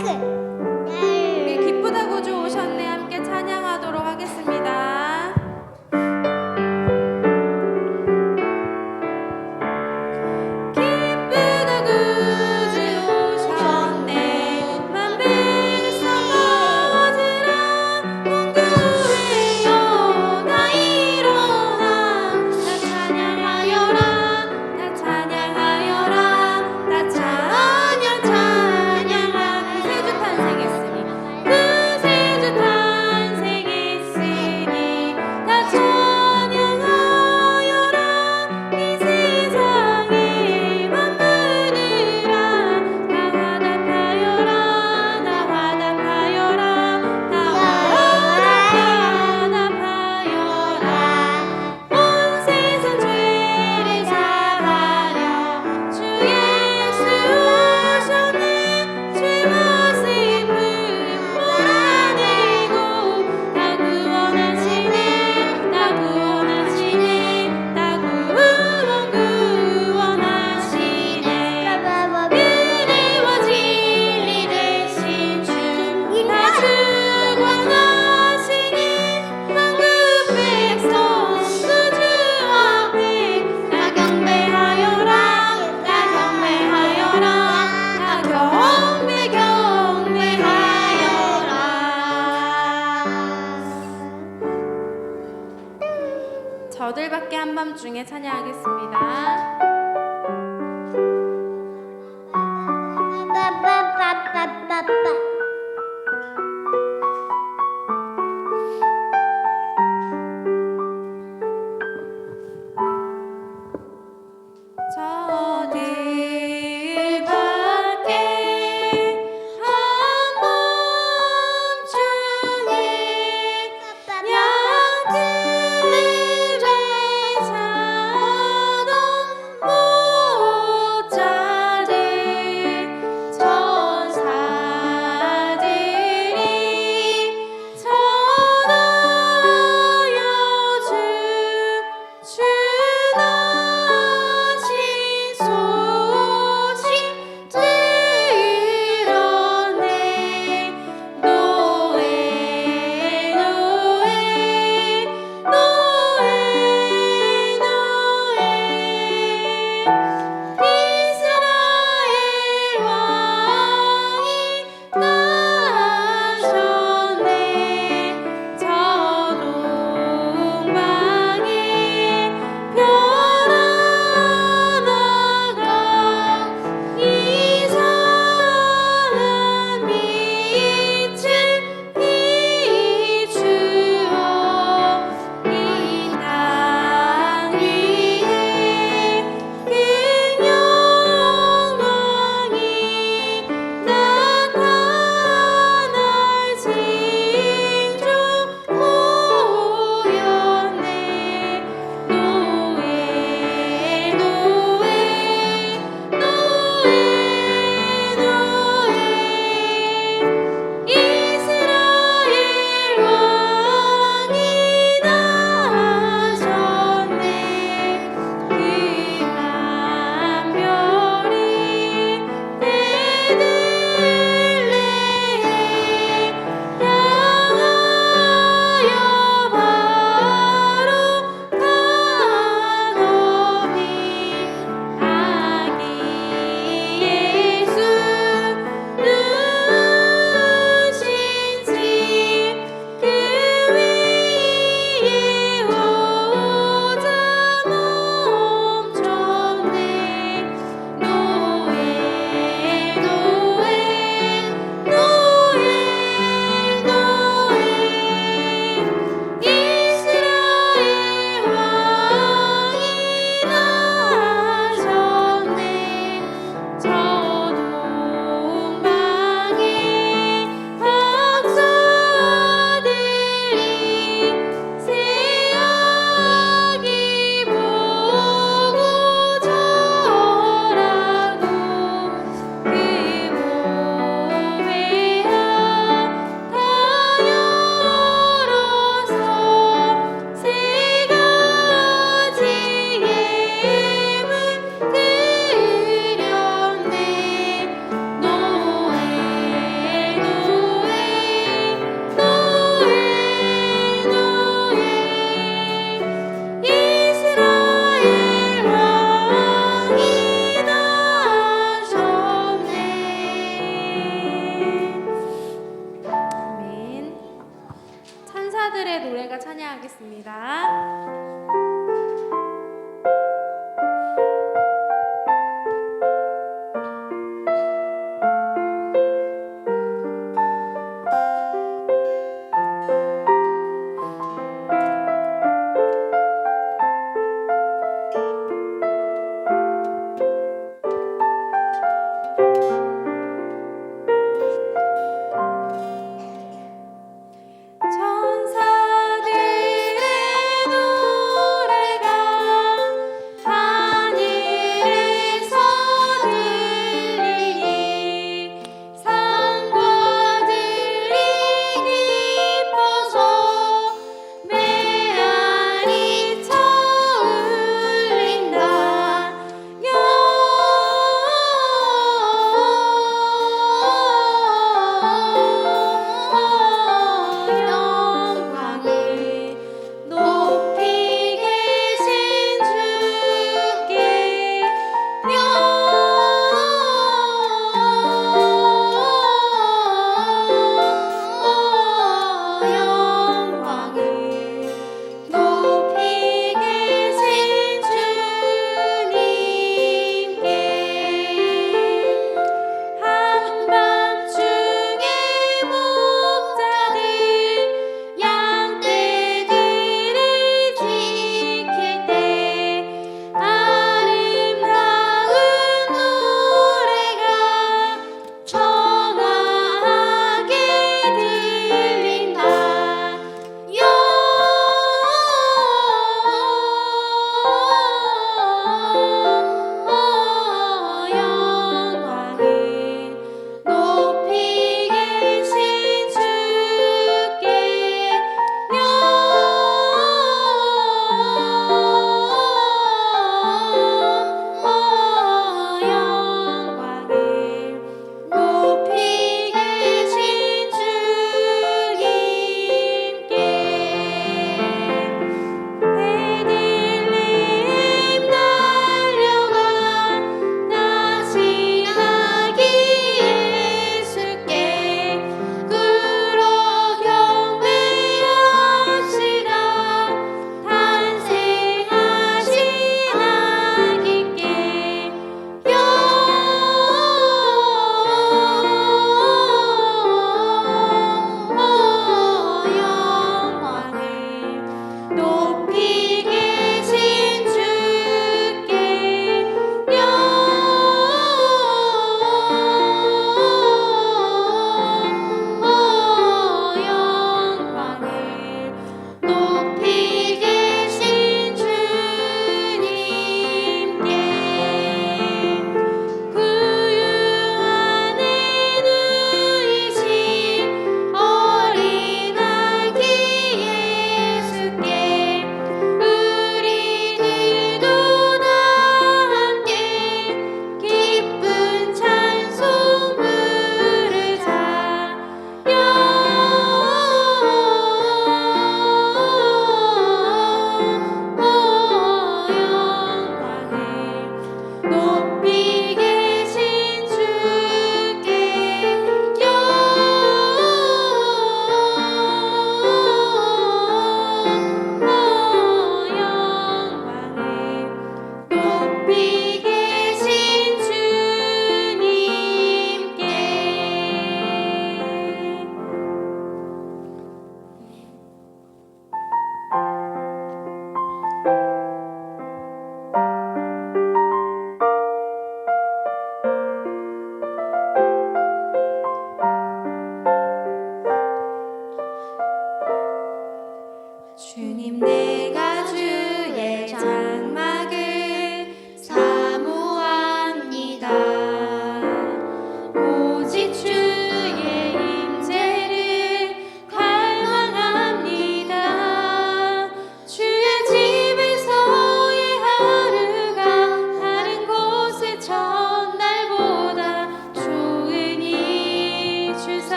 우리 기쁘다 구주 오셨네 함께 찬양하도록 하겠습니다. 기쁘다 구주 오셨네 만백성 거지라 온 교회여 다 일어나 다 찬양하여라 다 찬양하여라 다 찬양하는 세주 탄생했으니 그 세주 탄생했으니 다 찬양하여라 이 세상의 만물들아 다 화답하여라 다 화답하여라 다 화답하여라 온 세상 죄를 사하려 주 예수 오셨네 죄와 슬픔 몰아내고 다 구원하시네 다 구원하시네 다 구원하시네 은혜와 진리 되신 주 다 주관하시니 만국 백성 구주 앞에 다 경배하여라 다 경배하여라 다 경배하여라. 저들밖에 한밤중에 찬양하겠습니다. 저들밖에 한밤중에 양들의 자동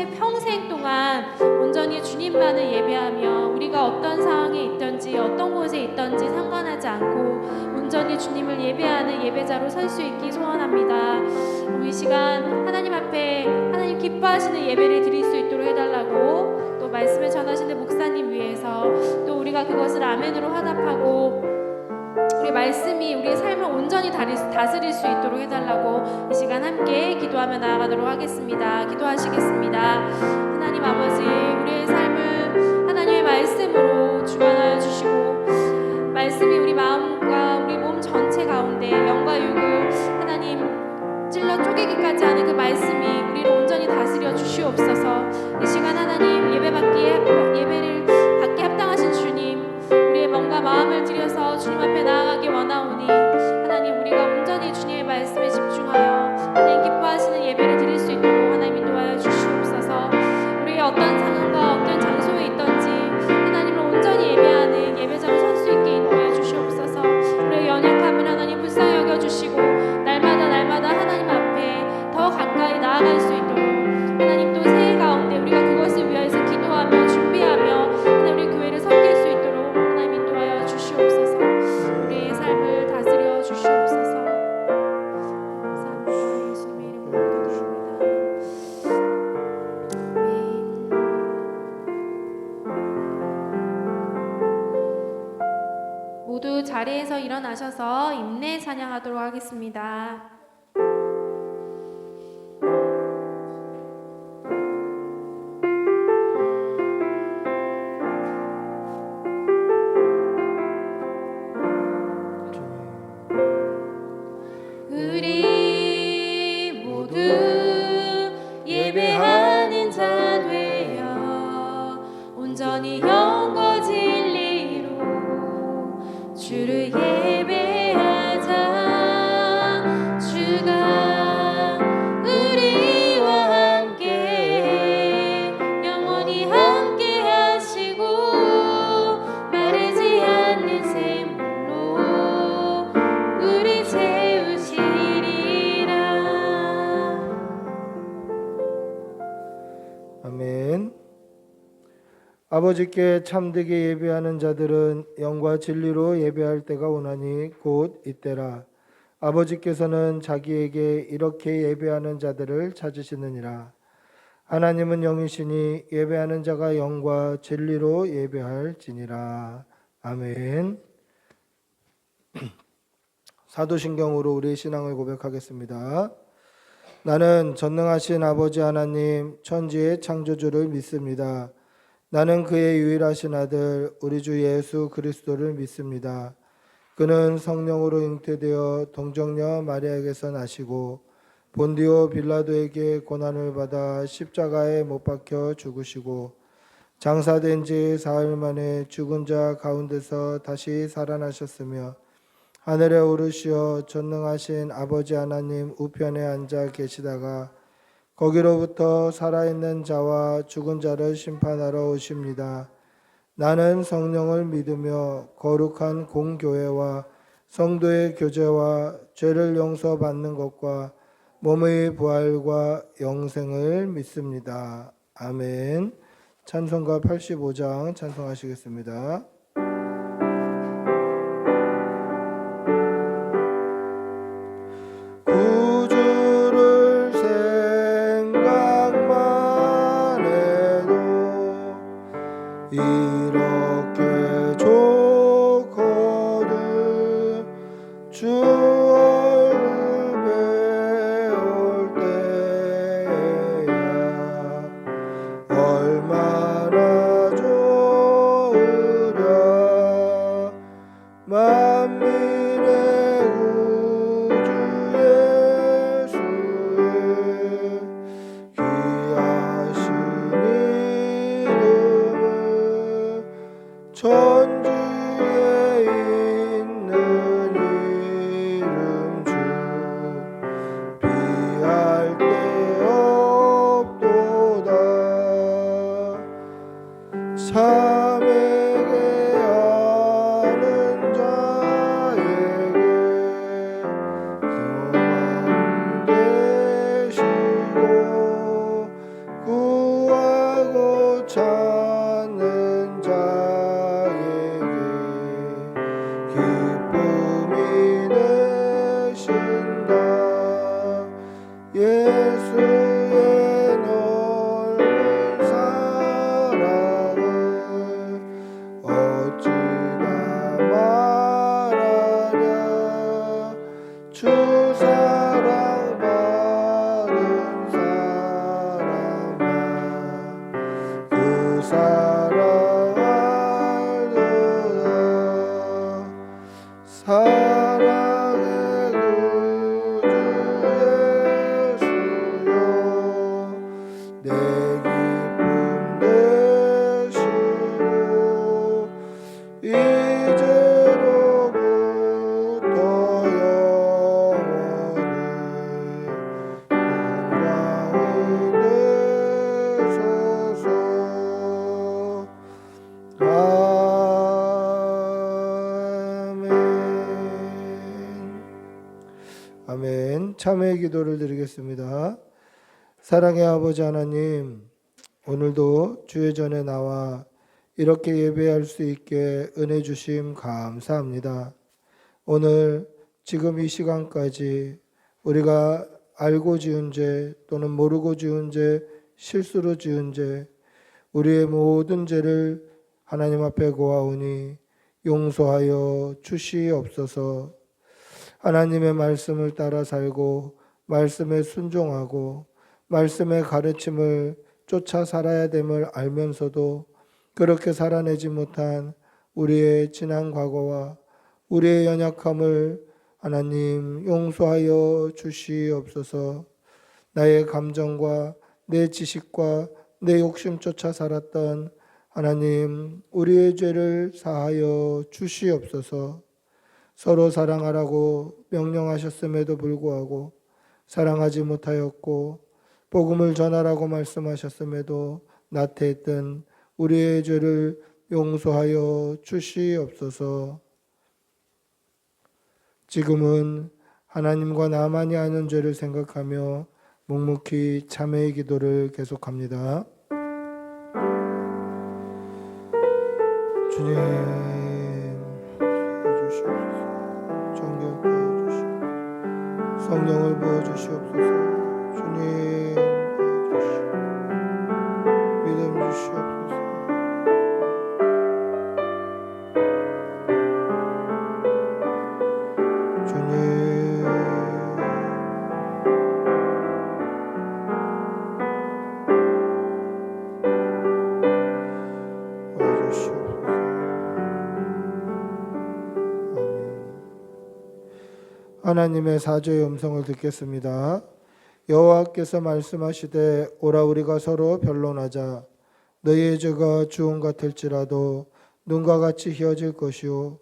삶의 평생 동안 온전히 주님만을 예배하며 우리가 어떤 상황에 있든지 어떤 곳에 있든지 상관하지 않고 온전히 주님을 예배하는 예배자로 설 수 있기 소원합니다. 이 시간 하나님 앞에 하나님 기뻐하시는 예배를 드릴 수 있도록 해달라고, 또 말씀을 전하시는 목사님 위해서 또 우리가 그것을 아멘으로 화답하고 우리 말씀이 우리의 삶을 온전히 다스릴 수 있도록 해달라고 이 시간 함께 기도하며 나아가도록 하겠습니다. 기도하시겠습니다. 하나님 아버지, 우리의 삶을 하나님의 말씀으로 주관하여 주시고 말씀이 우리 마음과 우리 몸 전체 가운데 영과 육을 하나님 찔러 쪼개기까지 하는 그 말씀이 우리를 온전히 다스려 주시옵소서. 이 시간 하나님 예배를 받기 합당하신 주님, 우리의 몸과 마음을 들여서 주님 앞에 나아가기 원하오니 하나님 우리가 온전히 주님의 말씀에 집중하여 하나님 기뻐하시는 예배를 드릴 수 있도록 하나님 인도하여 주시옵소서. 우리의 어떤 상황과 어떤 장소에 있든지 하나님을 온전히 예배하는 예배자로 설 수 있게 인도하여 주시옵소서. 우리의 연약함을 하나님 불쌍히 여겨주시고 날마다 하나님 앞에 더 가까이 나아갈 수 있도록 하나님 또 새해 가운데 우리가 그것을 위하여서 기도하며 준비하며 하나님 우리 교회를 섬길 수 있도록 하나님 인도하여 주시옵소서. 우리의 삶을 다스려 주시옵소서. 감사합니다. 예수님의 이름으로 기도드립니다. 모두 자리에서 일어나셔서 인내 찬양하도록 하겠습니다. 우리 모두 예배하는 자 되어 온전히 영과 진리로 주를 예배하자. 주가 우리와 함께 영원히 함께 하시고 마르지 않는 샘물로 우리 채우시리라. 아멘. 아버지께 참되게 예배하는 자들은 영과 진리로 예배할 때가 오나니 곧 이때라. 아버지께서는 자기에게 이렇게 예배하는 자들을 찾으시느니라. 하나님은 영이시니 예배하는 자가 영과 진리로 예배할지니라. 아멘. 사도신경으로 우리의 신앙을 고백하겠습니다. 나는 전능하신 아버지 하나님 천지의 창조주를 믿습니다. 나는 그의 유일하신 아들 우리 주 예수 그리스도를 믿습니다. 그는 성령으로 잉태되어 동정녀 마리아에게서 나시고 본디오 빌라도에게 고난을 받아 십자가에 못 박혀 죽으시고 장사된 지 사흘 만에 죽은 자 가운데서 다시 살아나셨으며 하늘에 오르시어 전능하신 아버지 하나님 우편에 앉아 계시다가 거기로부터 살아있는 자와 죽은 자를 심판하러 오십니다. 나는 성령을 믿으며 거룩한 공교회와 성도의 교제와 죄를 용서받는 것과 몸의 부활과 영생을 믿습니다. 아멘. 찬송가 85장 찬송하시겠습니다. 구주를 생각만 해도 이렇게 좋거든. 주 얼굴 배울 때야 얼마나 좋으랴. 만민의 구주 예수의 귀하신 이름을 천지에 있는 이름 주 비할 데 없도다. 참에게 아는 자에게 소망 되시고 사랑하노라. 사랑의 구주 예수여, 내 기쁨 되시고 이제로부터 영원히 영광이 되소서. 아멘. 아멘. 참회의 기도를 드리겠습니다. 사랑의 아버지 하나님, 오늘도 주의 전에 나와 이렇게 예배할 수 있게 은혜 주심 감사합니다. 오늘 지금 이 시간까지 우리가 알고 지은 죄 또는 모르고 지은 죄, 실수로 지은 죄, 우리의 모든 죄를 하나님 앞에 고하오니 용서하여 주시옵소서. 하나님의 말씀을 따라 살고 말씀에 순종하고 말씀의 가르침을 쫓아 살아야 됨을 알면서도 그렇게 살아내지 못한 우리의 지난 과거와 우리의 연약함을 하나님 용서하여 주시옵소서. 나의 감정과 내 지식과 내 욕심 쫓아 살았던 하나님, 우리의 죄를 사하여 주시옵소서. 서로 사랑하라고 명령하셨음에도 불구하고 사랑하지 못하였고 복음을 전하라고 말씀하셨음에도 나태했던 우리의 죄를 용서하여 주시옵소서. 지금은 하나님과 나만이 아는 죄를 생각하며 묵묵히 참회의 기도를 계속합니다. 주님, 해주시옵소서. 정결케 해주시옵소서. 성령을 부어주시옵소서. 주님, 도와주시옵소서. 믿음 주시옵소서. 주님, 도와주시옵소서. 하나님의 사죄의 음성을 듣겠습니다. 여호와께서 말씀하시되 오라 우리가 서로 변론하자. 너희의 죄가 주홍 같을지라도 눈과 같이 희어질 것이요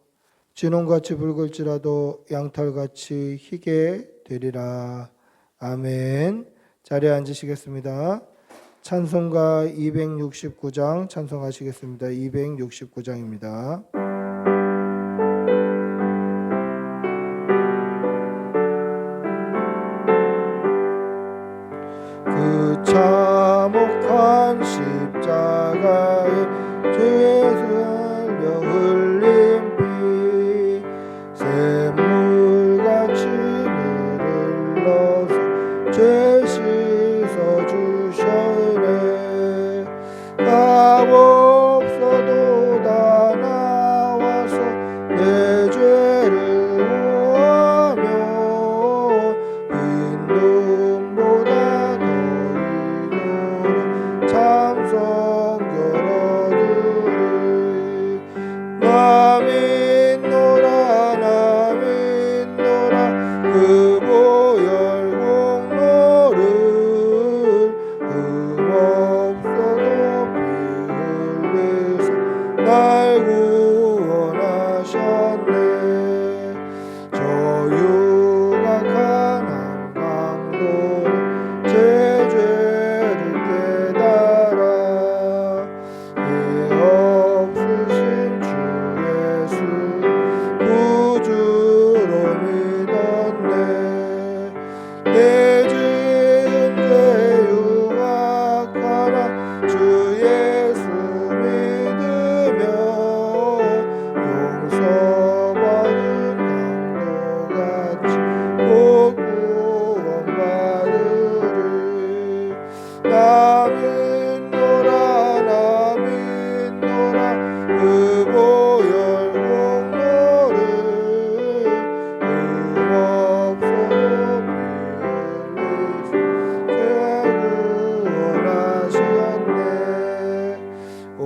진홍같이 붉을지라도 양털같이 희게 되리라. 아멘. 자리에 앉으시겠습니다. 찬송가 269장 찬송하시겠습니다. 269장입니다. 그 참혹한 십자가에 죄에서 흘려 흘린 피 샘물같이 물을 흘러서 죄 씻어 주셨네. 값 없어도 다 나와서 내 죄를 보하며 흰 눈보다 참성결 얻으리. 나 믿노라 나 믿노라 그 보혈 공로를 흠없어도 피 흘리사 날 구원하셨네. 저 유각한 한강도로 제 죄를 깨달아 예 없으신 주 예수 구주로 믿었네. 내 지은 죄 유각하나 주 예수 믿으며 용서받은 강도같이 곧 구원받으리. 나 믿노라 나 믿노라 그 보혈 공로를 흠없어도 피 흘리사 죄 구원하셨네. 오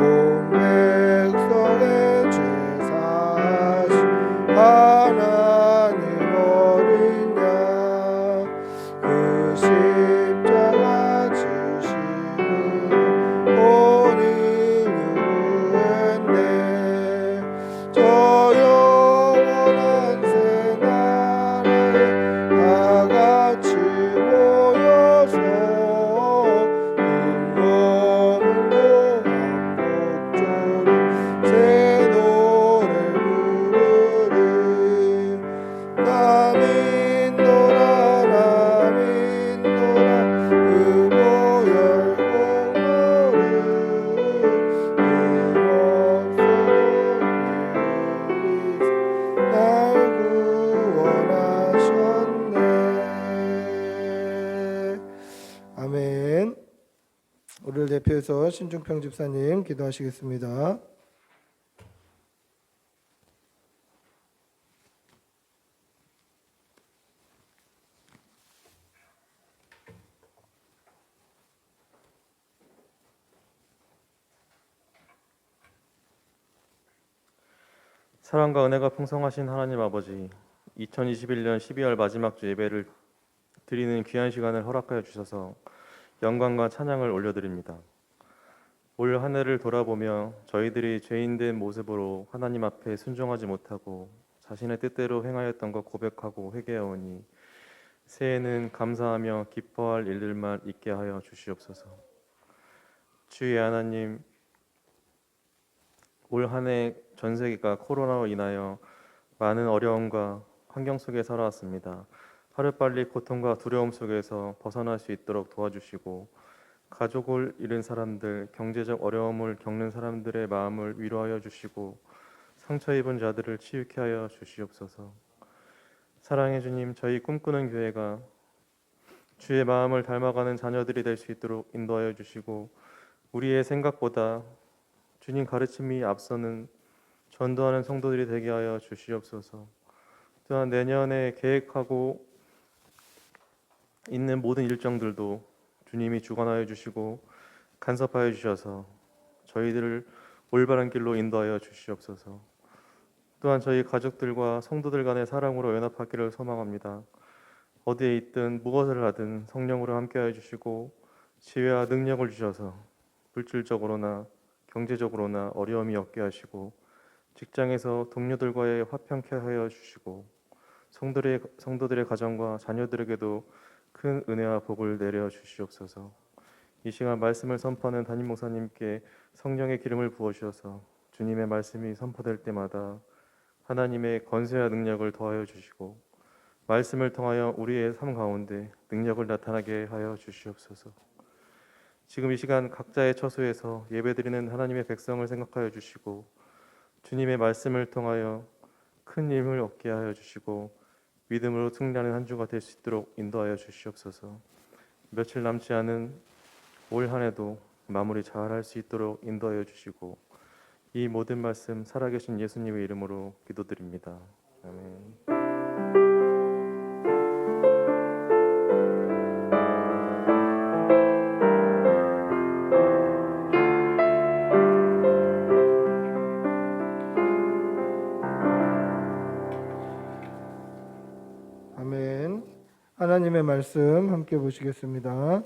우리를 대표해서 신중평 집사님 기도하시겠습니다. 사랑과 은혜가 풍성하신 하나님 아버지, 2021년 12월 마지막 주 예배를 드리는 귀한 시간을 허락하여 주셔서 영광과 찬양을 올려드립니다. 올 한 해를 돌아보며 저희들이 죄인된 모습으로 하나님 앞에 순종하지 못하고 자신의 뜻대로 행하였던 것 고백하고 회개하오니 새해에는 감사하며 기뻐할 일들만 있게 하여 주시옵소서. 주의 하나님, 올 한 해 전 세계가 코로나로 인하여 많은 어려움과 환경 속에 살아왔습니다. 하루빨리 고통과 두려움 속에서 벗어날 수 있도록 도와주시고 가족을 잃은 사람들, 경제적 어려움을 겪는 사람들의 마음을 위로하여 주시고 상처 입은 자들을 치유케 하여 주시옵소서. 사랑해 주님, 저희 꿈꾸는 교회가 주의 마음을 닮아가는 자녀들이 될 수 있도록 인도하여 주시고 우리의 생각보다 주님 가르침이 앞서는 전도하는 성도들이 되게 하여 주시옵소서. 또한 내년에 계획하고 있는 모든 일정들도 주님이 주관하여 주시고 간섭하여 주셔서 저희들을 올바른 길로 인도하여 주시옵소서. 또한 저희 가족들과 성도들 간의 사랑으로 연합하기를 소망합니다. 어디에 있든 무엇을 하든 성령으로 함께하여 주시고 지혜와 능력을 주셔서 물질적으로나 경제적으로나 어려움이 없게 하시고 직장에서 동료들과의 화평케 하여 주시고 성도들의 가정과 자녀들에게도 큰 은혜와 복을 내려 주시옵소서. 이 시간 말씀을 선포하는 담임 목사님께 성령의 기름을 부어 주셔서 주님의 말씀이 선포될 때마다 하나님의 권세와 능력을 더하여 주시고 말씀을 통하여 우리의 삶 가운데 능력을 나타나게 하여 주시옵소서. 지금 이 시간 각자의 처소에서 예배드리는 하나님의 백성을 생각하여 주시고 주님의 말씀을 통하여 큰 힘을 얻게 하여 주시고 믿음으로 승리하는 한 주가 될 수 있도록 인도하여 주시옵소서. 며칠 남지 않은 올 한 해도 마무리 잘 할 수 있도록 인도하여 주시고 이 모든 말씀 살아계신 예수님의 이름으로 기도드립니다. 아멘. 아멘. 하나님의 말씀 함께 보시겠습니다.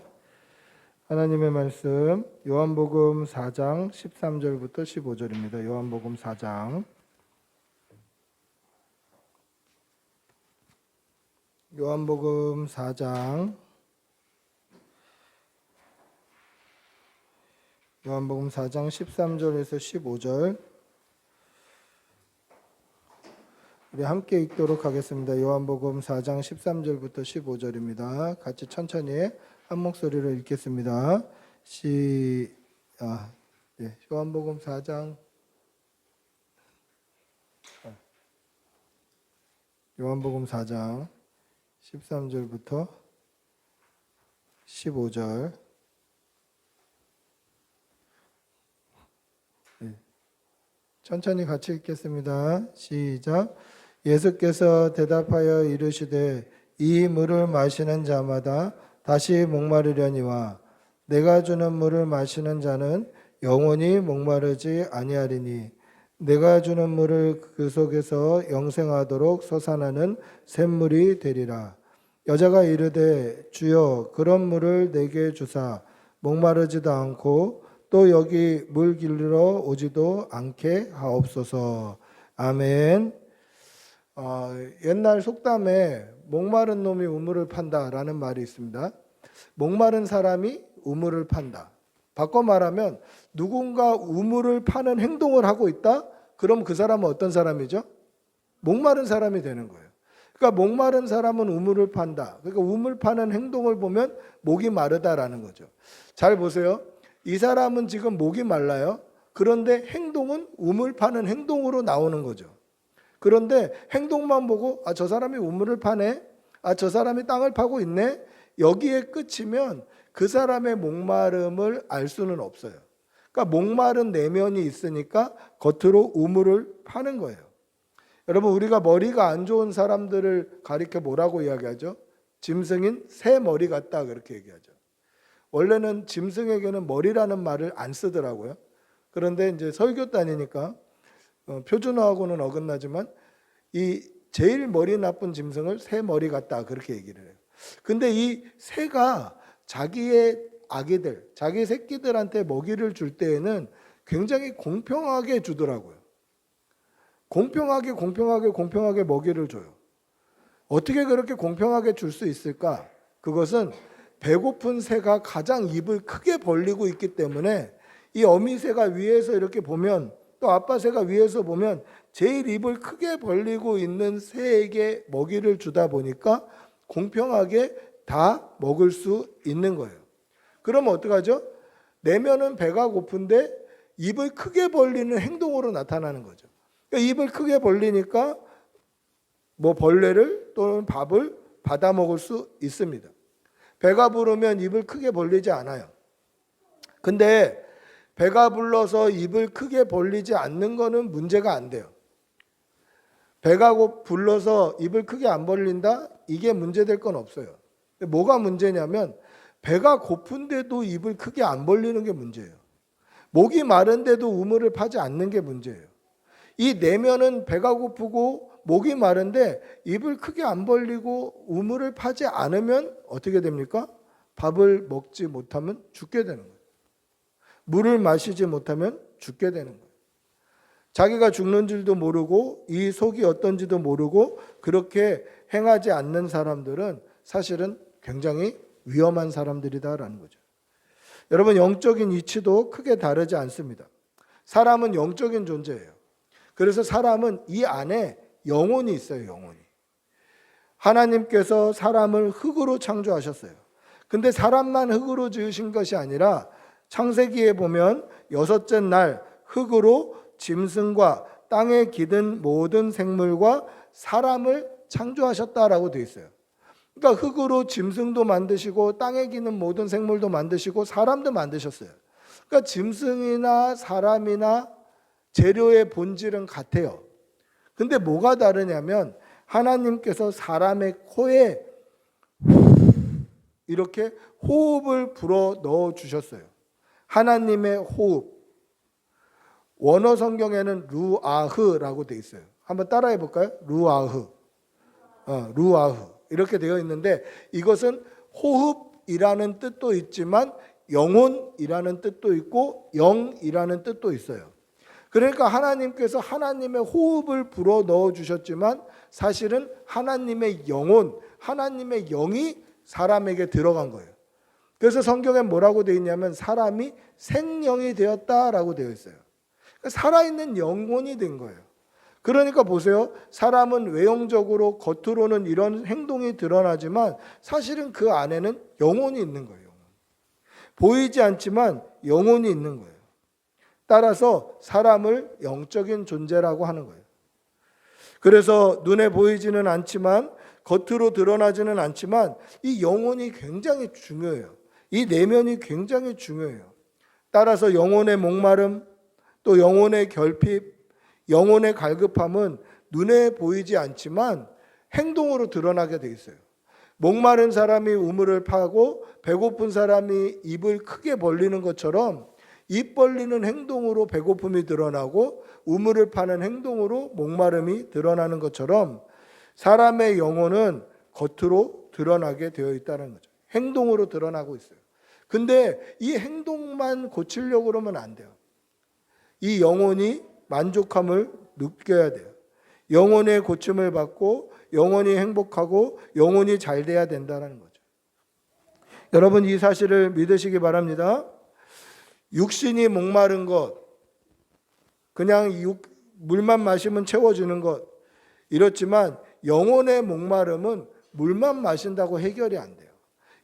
하나님의 말씀 요한복음 4장 13절부터 15절입니다. 요한복음 4장 요한복음 4장 13절에서 15절 우리 함께 읽도록 하겠습니다. 요한복음 4장 13절부터 15절입니다. 같이 천천히 한 목소리로 읽겠습니다. 요한복음 4장 13절부터 15절 천천히 같이 읽겠습니다. 시작. 예수께서 대답하여 이르시되 이 물을 마시는 자마다 다시 목마르려니와 내가 주는 물을 마시는 자는 영원히 목마르지 아니하리니 내가 주는 물을 그 속에서 영생하도록 솟아나는 샘물이 되리라. 여자가 이르되 주여 그런 물을 내게 주사 목마르지도 않고 또 여기 물 길러 오지도 않게 하옵소서. 아멘. 옛날 속담에 목마른 놈이 우물을 판다라는 말이 있습니다. 목마른 사람이 우물을 판다. 바꿔 말하면 누군가 우물을 파는 행동을 하고 있다? 그럼 그 사람은 어떤 사람이죠? 목마른 사람이 되는 거예요. 그러니까 목마른 사람은 우물을 판다. 그러니까 우물 파는 행동을 보면 목이 마르다라는 거죠. 잘 보세요. 이 사람은 지금 목이 말라요. 그런데 행동은 우물 파는 행동으로 나오는 거죠. 그런데 행동만 보고 저 사람이 우물을 파네. 저 사람이 땅을 파고 있네. 여기에 끝이면 그 사람의 목마름을 알 수는 없어요. 그러니까 목마른 내면이 있으니까 겉으로 우물을 파는 거예요. 여러분, 우리가 머리가 안 좋은 사람들을 가리켜 뭐라고 이야기하죠? 짐승인 새 머리 같다, 그렇게 얘기하죠. 원래는 짐승에게는 머리라는 말을 안 쓰더라고요. 그런데 이제 설교 다니니까 표준어하고는 어긋나지만 이 제일 머리 나쁜 짐승을 새 머리 같다, 그렇게 얘기를 해요. 근데 이 새가 자기의 아기들, 자기 새끼들한테 먹이를 줄 때에는 굉장히 공평하게 주더라고요. 공평하게 먹이를 줘요. 어떻게 그렇게 공평하게 줄 수 있을까? 그것은 배고픈 새가 가장 입을 크게 벌리고 있기 때문에 이 어미 새가 위에서 이렇게 보면, 또 아빠 새가 위에서 보면 제일 입을 크게 벌리고 있는 새에게 먹이를 주다 보니까 공평하게 다 먹을 수 있는 거예요. 그럼 어떡하죠? 내면은 배가 고픈데 입을 크게 벌리는 행동으로 나타나는 거죠. 그러니까 입을 크게 벌리니까 뭐 벌레를 또는 밥을 받아 먹을 수 있습니다. 배가 부르면 입을 크게 벌리지 않아요. 근데 배가 불러서 입을 크게 벌리지 않는 거는 문제가 안 돼요. 배가 불러서 입을 크게 안 벌린다? 이게 문제될 건 없어요. 뭐가 문제냐면 배가 고픈데도 입을 크게 안 벌리는 게 문제예요. 목이 마른데도 우물을 파지 않는 게 문제예요. 이 내면은 배가 고프고 목이 마른데 입을 크게 안 벌리고 우물을 파지 않으면 어떻게 됩니까? 밥을 먹지 못하면 죽게 되는 거예요. 물을 마시지 못하면 죽게 되는 거예요. 자기가 죽는 줄도 모르고 이 속이 어떤지도 모르고 그렇게 행하지 않는 사람들은 사실은 굉장히 위험한 사람들이다라는 거죠. 여러분, 영적인 이치도 크게 다르지 않습니다. 사람은 영적인 존재예요. 그래서 사람은 이 안에 영혼이 있어요. 영혼이. 하나님께서 사람을 흙으로 창조하셨어요. 근데 사람만 흙으로 지으신 것이 아니라 창세기에 보면 여섯째 날 흙으로 짐승과 땅에 기든 모든 생물과 사람을 창조하셨다라고 되어 있어요. 그러니까 흙으로 짐승도 만드시고 땅에 기는 모든 생물도 만드시고 사람도 만드셨어요. 그러니까 짐승이나 사람이나 재료의 본질은 같아요. 근데 뭐가 다르냐면 하나님께서 사람의 코에 이렇게 호흡을 불어 넣어 주셨어요. 하나님의 호흡. 원어 성경에는 루아흐라고 되어 있어요. 한번 따라해 볼까요? 루아흐. 루아흐. 이렇게 되어 있는데 이것은 호흡이라는 뜻도 있지만 영혼이라는 뜻도 있고 영이라는 뜻도 있어요. 그러니까 하나님께서 하나님의 호흡을 불어 넣어 주셨지만 사실은 하나님의 영혼, 하나님의 영이 사람에게 들어간 거예요. 그래서 성경에 뭐라고 되어 있냐면 사람이 생령이 되었다라고 되어 있어요. 그러니까 살아있는 영혼이 된 거예요. 그러니까 보세요. 사람은 외형적으로 겉으로는 이런 행동이 드러나지만 사실은 그 안에는 영혼이 있는 거예요. 보이지 않지만 영혼이 있는 거예요. 따라서 사람을 영적인 존재라고 하는 거예요. 그래서 눈에 보이지는 않지만 겉으로 드러나지는 않지만 이 영혼이 굉장히 중요해요. 이 내면이 굉장히 중요해요. 따라서 영혼의 목마름, 또 영혼의 결핍, 영혼의 갈급함은 눈에 보이지 않지만 행동으로 드러나게 돼 있어요. 목마른 사람이 우물을 파고 배고픈 사람이 입을 크게 벌리는 것처럼 입 벌리는 행동으로 배고픔이 드러나고 우물을 파는 행동으로 목마름이 드러나는 것처럼 사람의 영혼은 겉으로 드러나게 되어 있다는 거죠. 행동으로 드러나고 있어요. 근데 이 행동만 고치려고 그러면 안 돼요. 이 영혼이 만족함을 느껴야 돼요. 영혼의 고침을 받고 영혼이 행복하고 영혼이 잘 돼야 된다는 거죠. 여러분, 이 사실을 믿으시기 바랍니다. 육신이 목마른 것, 그냥 물만 마시면 채워지는 것, 이렇지만 영혼의 목마름은 물만 마신다고 해결이 안 돼요.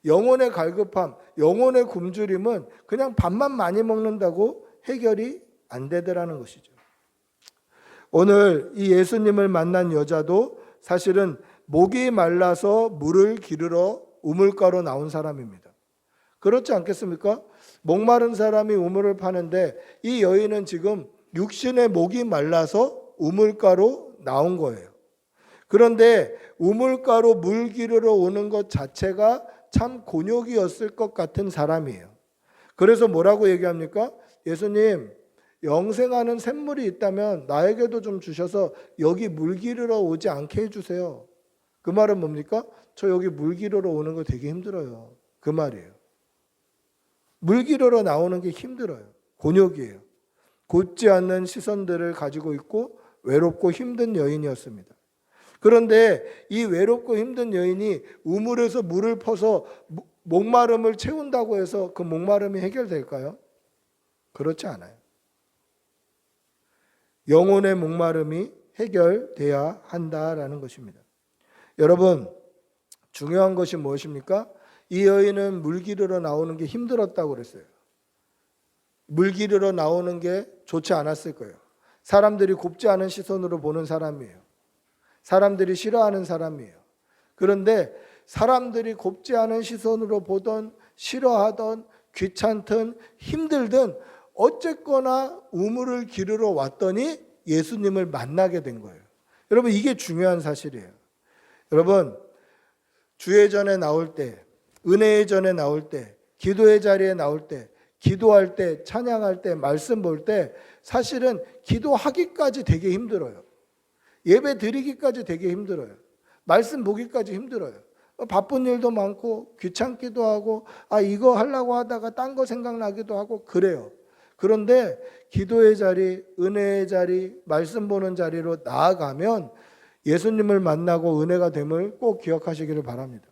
영혼의 갈급함, 영혼의 굶주림은 그냥 밥만 많이 먹는다고 해결이 안 되더라는 것이죠. 오늘 이 예수님을 만난 여자도 사실은 목이 말라서 물을 기르러 우물가로 나온 사람입니다. 그렇지 않겠습니까? 목마른 사람이 우물을 파는데 이 여인은 지금 육신의 목이 말라서 우물가로 나온 거예요. 그런데 우물가로 물 기르러 오는 것 자체가 참 곤욕이었을 것 같은 사람이에요. 그래서 뭐라고 얘기합니까? 예수님, 영생하는 샘물이 있다면 나에게도 좀 주셔서 여기 물 기르러 오지 않게 해주세요. 그 말은 뭡니까? 저 여기 물 기르러 오는 거 되게 힘들어요. 그 말이에요. 물 기르러 나오는 게 힘들어요. 곤욕이에요. 곧지 않는 시선들을 가지고 있고 외롭고 힘든 여인이었습니다. 그런데 이 외롭고 힘든 여인이 우물에서 물을 퍼서 목마름을 채운다고 해서 그 목마름이 해결될까요? 그렇지 않아요. 영혼의 목마름이 해결돼야 한다라는 것입니다. 여러분, 중요한 것이 무엇입니까? 이 여인은 물 기르러 나오는 게 힘들었다고 그랬어요. 물 기르러 나오는 게 좋지 않았을 거예요. 사람들이 곱지 않은 시선으로 보는 사람이에요. 사람들이 싫어하는 사람이에요. 그런데 사람들이 곱지 않은 시선으로 보던, 싫어하던, 귀찮든 힘들든 어쨌거나 우물을 기르러 왔더니 예수님을 만나게 된 거예요. 여러분, 이게 중요한 사실이에요. 여러분, 주의 전에 나올 때, 은혜의 전에 나올 때, 기도의 자리에 나올 때, 기도할 때, 찬양할 때, 말씀 볼 때 사실은 기도하기까지 되게 힘들어요. 예배 드리기까지 되게 힘들어요. 말씀 보기까지 힘들어요. 바쁜 일도 많고 귀찮기도 하고 이거 하려고 하다가 딴 거 생각나기도 하고 그래요. 그런데 기도의 자리, 은혜의 자리, 말씀 보는 자리로 나아가면 예수님을 만나고 은혜가 됨을 꼭 기억하시기를 바랍니다.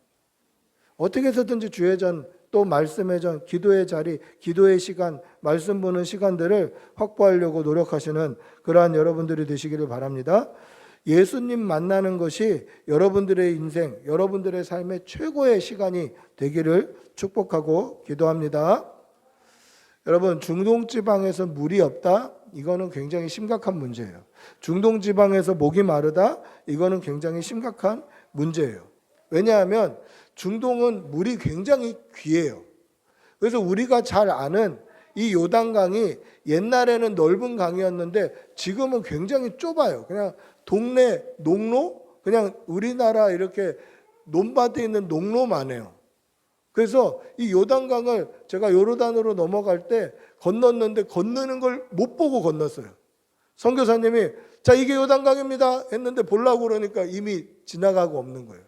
어떻게 해서든지 주의 전, 또 말씀의 전, 기도의 자리, 기도의 시간, 말씀 보는 시간들을 확보하려고 노력하시는 그러한 여러분들이 되시기를 바랍니다. 예수님 만나는 것이 여러분들의 인생, 여러분들의 삶의 최고의 시간이 되기를 축복하고 기도합니다. 여러분, 중동지방에서 물이 없다? 이거는 굉장히 심각한 문제예요. 중동지방에서 목이 마르다? 이거는 굉장히 심각한 문제예요. 왜냐하면 중동은 물이 굉장히 귀해요. 그래서 우리가 잘 아는 이 요단강이 옛날에는 넓은 강이었는데 지금은 굉장히 좁아요. 그냥 동네 농로? 그냥 우리나라 이렇게 논밭에 있는 농로만 해요. 그래서 이 요단강을 제가 요르단으로 넘어갈 때 건넜는데 건너는 걸 못 보고 건넜어요. 선교사님이 자, 이게 요단강입니다 했는데 보려고 그러니까 이미 지나가고 없는 거예요.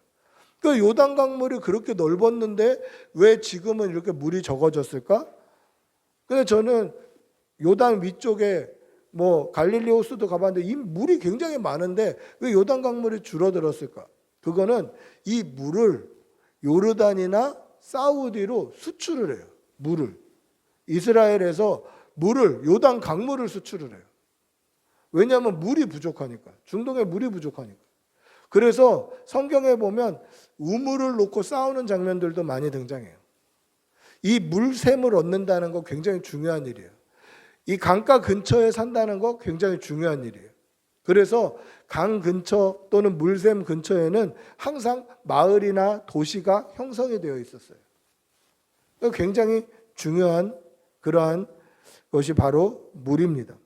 그 요단강 물이 그렇게 넓었는데 왜 지금은 이렇게 물이 적어졌을까? 근데 저는 요단 위쪽에 갈릴리 호수도 가봤는데 이 물이 굉장히 많은데 왜 요단강 물이 줄어들었을까? 그거는 이 물을 요르단이나 사우디로 수출을 해요. 물을. 이스라엘에서 물을, 요단 강물을 수출을 해요. 왜냐하면 물이 부족하니까. 중동에 물이 부족하니까. 그래서 성경에 보면 우물을 놓고 싸우는 장면들도 많이 등장해요. 이 물샘을 얻는다는 거 굉장히 중요한 일이에요. 이 강가 근처에 산다는 거 굉장히 중요한 일이에요. 그래서 강 근처 또는 물샘 근처에는 항상 마을이나 도시가 형성이 되어 있었어요. 굉장히 중요한 그러한 것이 바로 물입니다.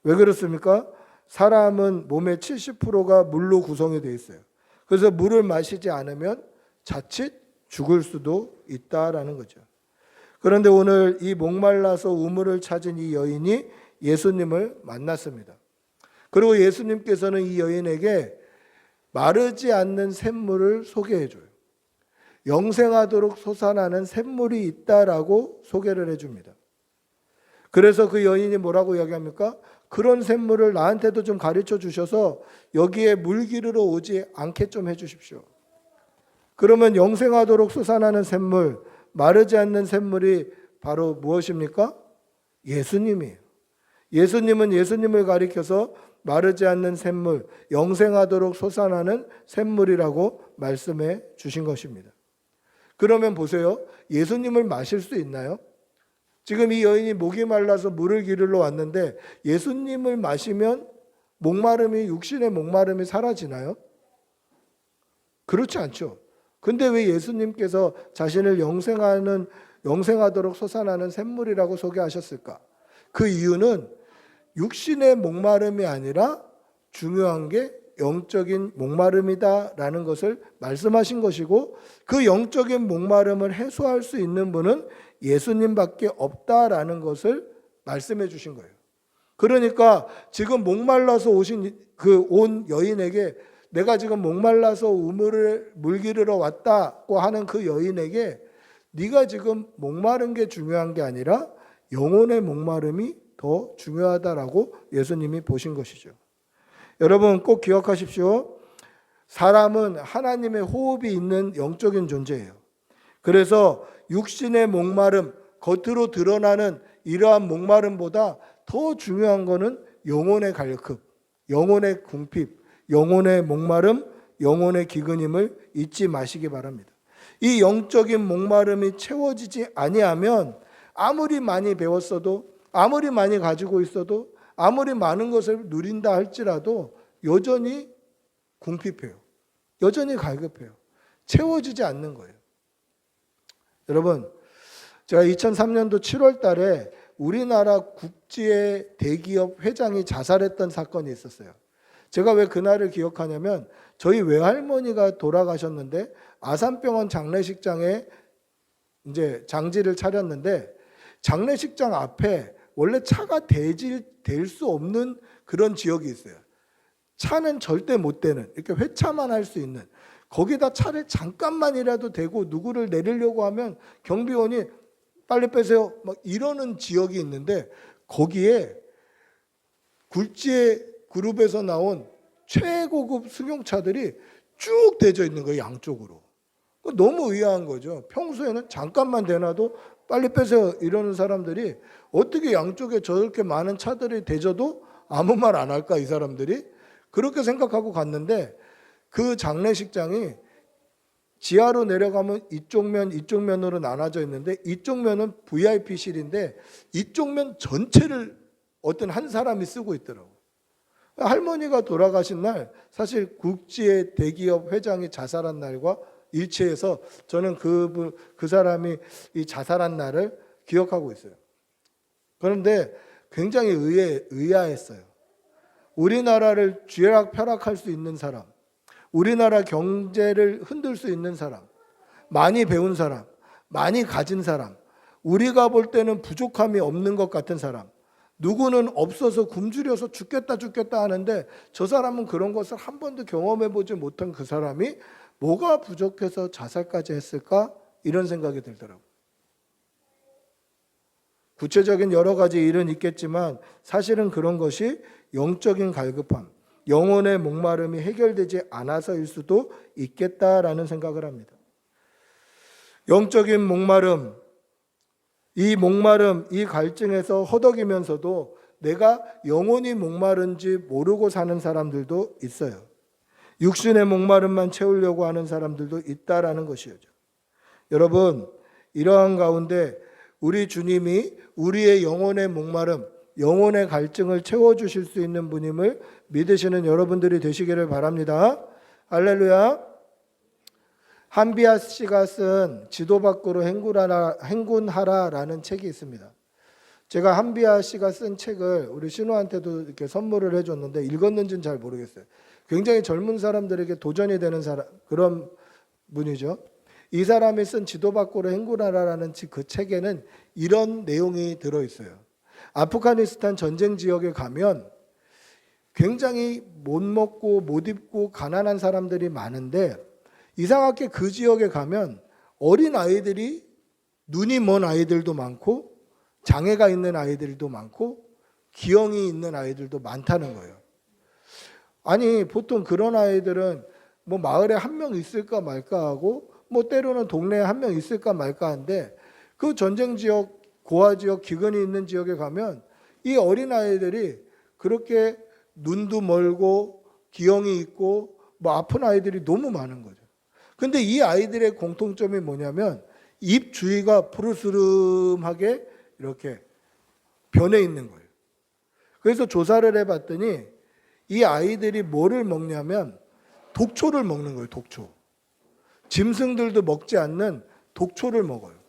왜 그렇습니까? 사람은 몸의 70%가 물로 구성이 되어 있어요. 그래서 물을 마시지 않으면 자칫 죽을 수도 있다라는 거죠. 그런데 오늘 이 목말라서 우물을 찾은 이 여인이 예수님을 만났습니다. 그리고 예수님께서는 이 여인에게 마르지 않는 샘물을 소개해 줘요. 영생하도록 솟아나는 샘물이 있다라고 소개를 해줍니다. 그래서 그 여인이 뭐라고 이야기합니까? 그런 샘물을 나한테도 좀 가르쳐 주셔서 여기에 물 기르러 오지 않게 좀 해주십시오. 그러면 영생하도록 솟아나는 샘물, 마르지 않는 샘물이 바로 무엇입니까? 예수님이에요. 예수님은 예수님을 가리켜서 마르지 않는 샘물, 영생하도록 솟아나는 샘물이라고 말씀해 주신 것입니다. 그러면 보세요. 예수님을 마실 수 있나요? 지금 이 여인이 목이 말라서 물을 기르러 왔는데 예수님을 마시면 육신의 목마름이 사라지나요? 그렇지 않죠. 근데 왜 예수님께서 자신을 영생하는 영생하도록 솟아나는 샘물이라고 소개하셨을까? 그 이유는 육신의 목마름이 아니라 중요한 게 영적인 목마름이다라는 것을 말씀하신 것이고, 그 영적인 목마름을 해소할 수 있는 분은 예수님밖에 없다라는 것을 말씀해 주신 거예요. 그러니까 지금 목말라서 온 여인에게, 내가 지금 목말라서 우물을 물기르러 왔다고 하는 그 여인에게, 네가 지금 목마른 게 중요한 게 아니라 영혼의 목마름이 더 중요하다라고 예수님이 보신 것이죠. 여러분 꼭 기억하십시오. 사람은 하나님의 호흡이 있는 영적인 존재예요. 그래서 육신의 목마름, 겉으로 드러나는 이러한 목마름보다 더 중요한 것은 영혼의 갈급, 영혼의 궁핍, 영혼의 목마름, 영혼의 기근임을 잊지 마시기 바랍니다. 이 영적인 목마름이 채워지지 아니하면 아무리 많이 배웠어도, 아무리 많이 가지고 있어도, 아무리 많은 것을 누린다 할지라도 여전히 궁핍해요. 여전히 갈급해요. 채워지지 않는 거예요. 여러분, 제가 2003년도 7월 달에 우리나라 국지의 대기업 회장이 자살했던 사건이 있었어요. 제가 왜 그날을 기억하냐면, 저희 외할머니가 돌아가셨는데 아산병원 장례식장에 이제 장지를 차렸는데, 장례식장 앞에 원래 차가 될 수 없는 그런 지역이 있어요. 차는 절대 못 되는, 이렇게 회차만 할 수 있는, 거기다 차를 잠깐만이라도 대고 누구를 내리려고 하면 경비원이 빨리 빼세요 막 이러는 지역이 있는데, 거기에 굴지의 그룹에서 나온 최고급 승용차들이 쭉 대져 있는 거예요, 양쪽으로. 너무 의아한 거죠. 평소에는 잠깐만 대놔도 빨리 빼세요 이러는 사람들이 어떻게 양쪽에 저렇게 많은 차들이 대져도 아무 말 안 할까, 이 사람들이? 그렇게 생각하고 갔는데, 그 장례식장이 지하로 내려가면 이쪽 면으로 나눠져 있는데, 이쪽 면은 VIP실인데 이쪽 면 전체를 어떤 한 사람이 쓰고 있더라고요. 할머니가 돌아가신 날, 사실 국지의 대기업 회장이 자살한 날과 일치해서 저는 그 사람이 이 자살한 날을 기억하고 있어요. 그런데 굉장히 의아했어요. 우리나라를 쥐락펴락할 수 있는 사람, 우리나라 경제를 흔들 수 있는 사람, 많이 배운 사람, 많이 가진 사람, 우리가 볼 때는 부족함이 없는 것 같은 사람, 누구는 없어서 굶주려서 죽겠다 하는데 저 사람은 그런 것을 한 번도 경험해 보지 못한 그 사람이 뭐가 부족해서 자살까지 했을까? 이런 생각이 들더라고요. 구체적인 여러 가지 일은 있겠지만 사실은 그런 것이 영적인 갈급함, 영혼의 목마름이 해결되지 않아서일 수도 있겠다라는 생각을 합니다. 영적인 목마름, 이 갈증에서 허덕이면서도 내가 영혼이 목마른지 모르고 사는 사람들도 있어요. 육신의 목마름만 채우려고 하는 사람들도 있다라는 것이죠. 여러분, 이러한 가운데 우리 주님이 우리의 영혼의 목마름, 영혼의 갈증을 채워주실 수 있는 분임을 믿으시는 여러분들이 되시기를 바랍니다. 할렐루야. 한비아 씨가 쓴 지도 밖으로 행군하라라는 책이 있습니다. 제가 한비아 씨가 쓴 책을 우리 신우한테도 이렇게 선물을 해줬는데 읽었는지는 잘 모르겠어요. 굉장히 젊은 사람들에게 도전이 되는 그런 분이죠. 이 사람이 쓴 지도 밖으로 행군하라라는 그 책에는 이런 내용이 들어있어요. 아프가니스탄 전쟁 지역에 가면 굉장히 못 먹고 못 입고 가난한 사람들이 많은데, 이상하게 그 지역에 가면 어린 아이들이, 눈이 먼 아이들도 많고 장애가 있는 아이들도 많고 기형이 있는 아이들도 많다는 거예요. 아니, 보통 그런 아이들은 뭐 마을에 한 명 있을까 말까 하고, 뭐 때로는 동네에 한 명 있을까 말까 하는데, 그 전쟁 지역, 고아 지역, 기근이 있는 지역에 가면 이 어린 아이들이 그렇게 눈도 멀고 기형이 있고 뭐 아픈 아이들이 너무 많은 거죠. 근데 이 아이들의 공통점이 뭐냐면 입 주위가 푸르스름하게 이렇게 변해 있는 거예요. 그래서 조사를 해봤더니 이 아이들이 뭐를 먹냐면 독초를 먹는 거예요. 독초. 짐승들도 먹지 않는 독초를 먹어요.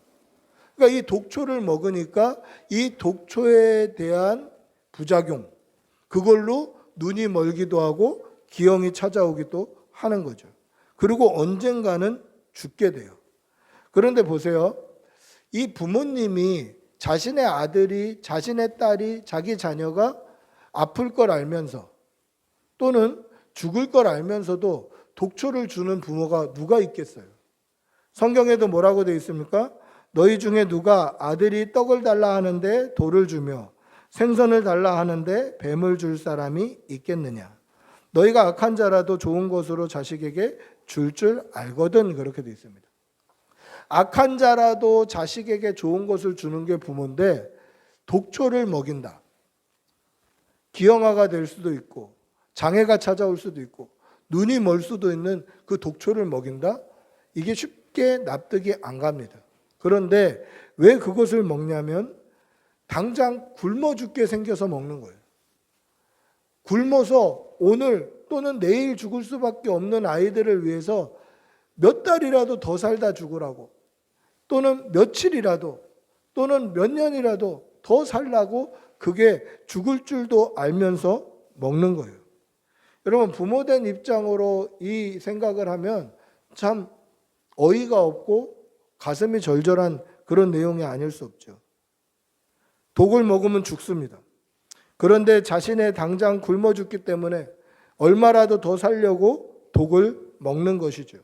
그러니까 이 독초를 먹으니까 이 독초에 대한 부작용, 그걸로 눈이 멀기도 하고 기형이 찾아오기도 하는 거죠. 그리고 언젠가는 죽게 돼요. 그런데 보세요. 이 부모님이 자신의 아들이, 자신의 딸이, 자기 자녀가 아플 걸 알면서 또는 죽을 걸 알면서도 독초를 주는 부모가 누가 있겠어요? 성경에도 뭐라고 되어 있습니까? 너희 중에 누가 아들이 떡을 달라 하는데 돌을 주며 생선을 달라 하는데 뱀을 줄 사람이 있겠느냐? 너희가 악한 자라도 좋은 것으로 자식에게 줄 알거든. 그렇게 되어 있습니다. 악한 자라도 자식에게 좋은 것을 주는 게 부모인데 독초를 먹인다. 기형아가 될 수도 있고 장애가 찾아올 수도 있고 눈이 멀 수도 있는 그 독초를 먹인다? 이게 쉽게 납득이 안 갑니다. 그런데 왜 그것을 먹냐면 당장 굶어 죽게 생겨서 먹는 거예요. 굶어서 오늘 또는 내일 죽을 수밖에 없는 아이들을 위해서 몇 달이라도 더 살다 죽으라고 또는 며칠이라도 또는 몇 년이라도 더 살라고 그게 죽을 줄도 알면서 먹는 거예요. 여러분 부모된 입장으로 이 생각을 하면 참 어이가 없고 가슴이 절절한 그런 내용이 아닐 수 없죠. 독을 먹으면 죽습니다. 그런데 자신의 당장 굶어 죽기 때문에 얼마라도 더 살려고 독을 먹는 것이죠.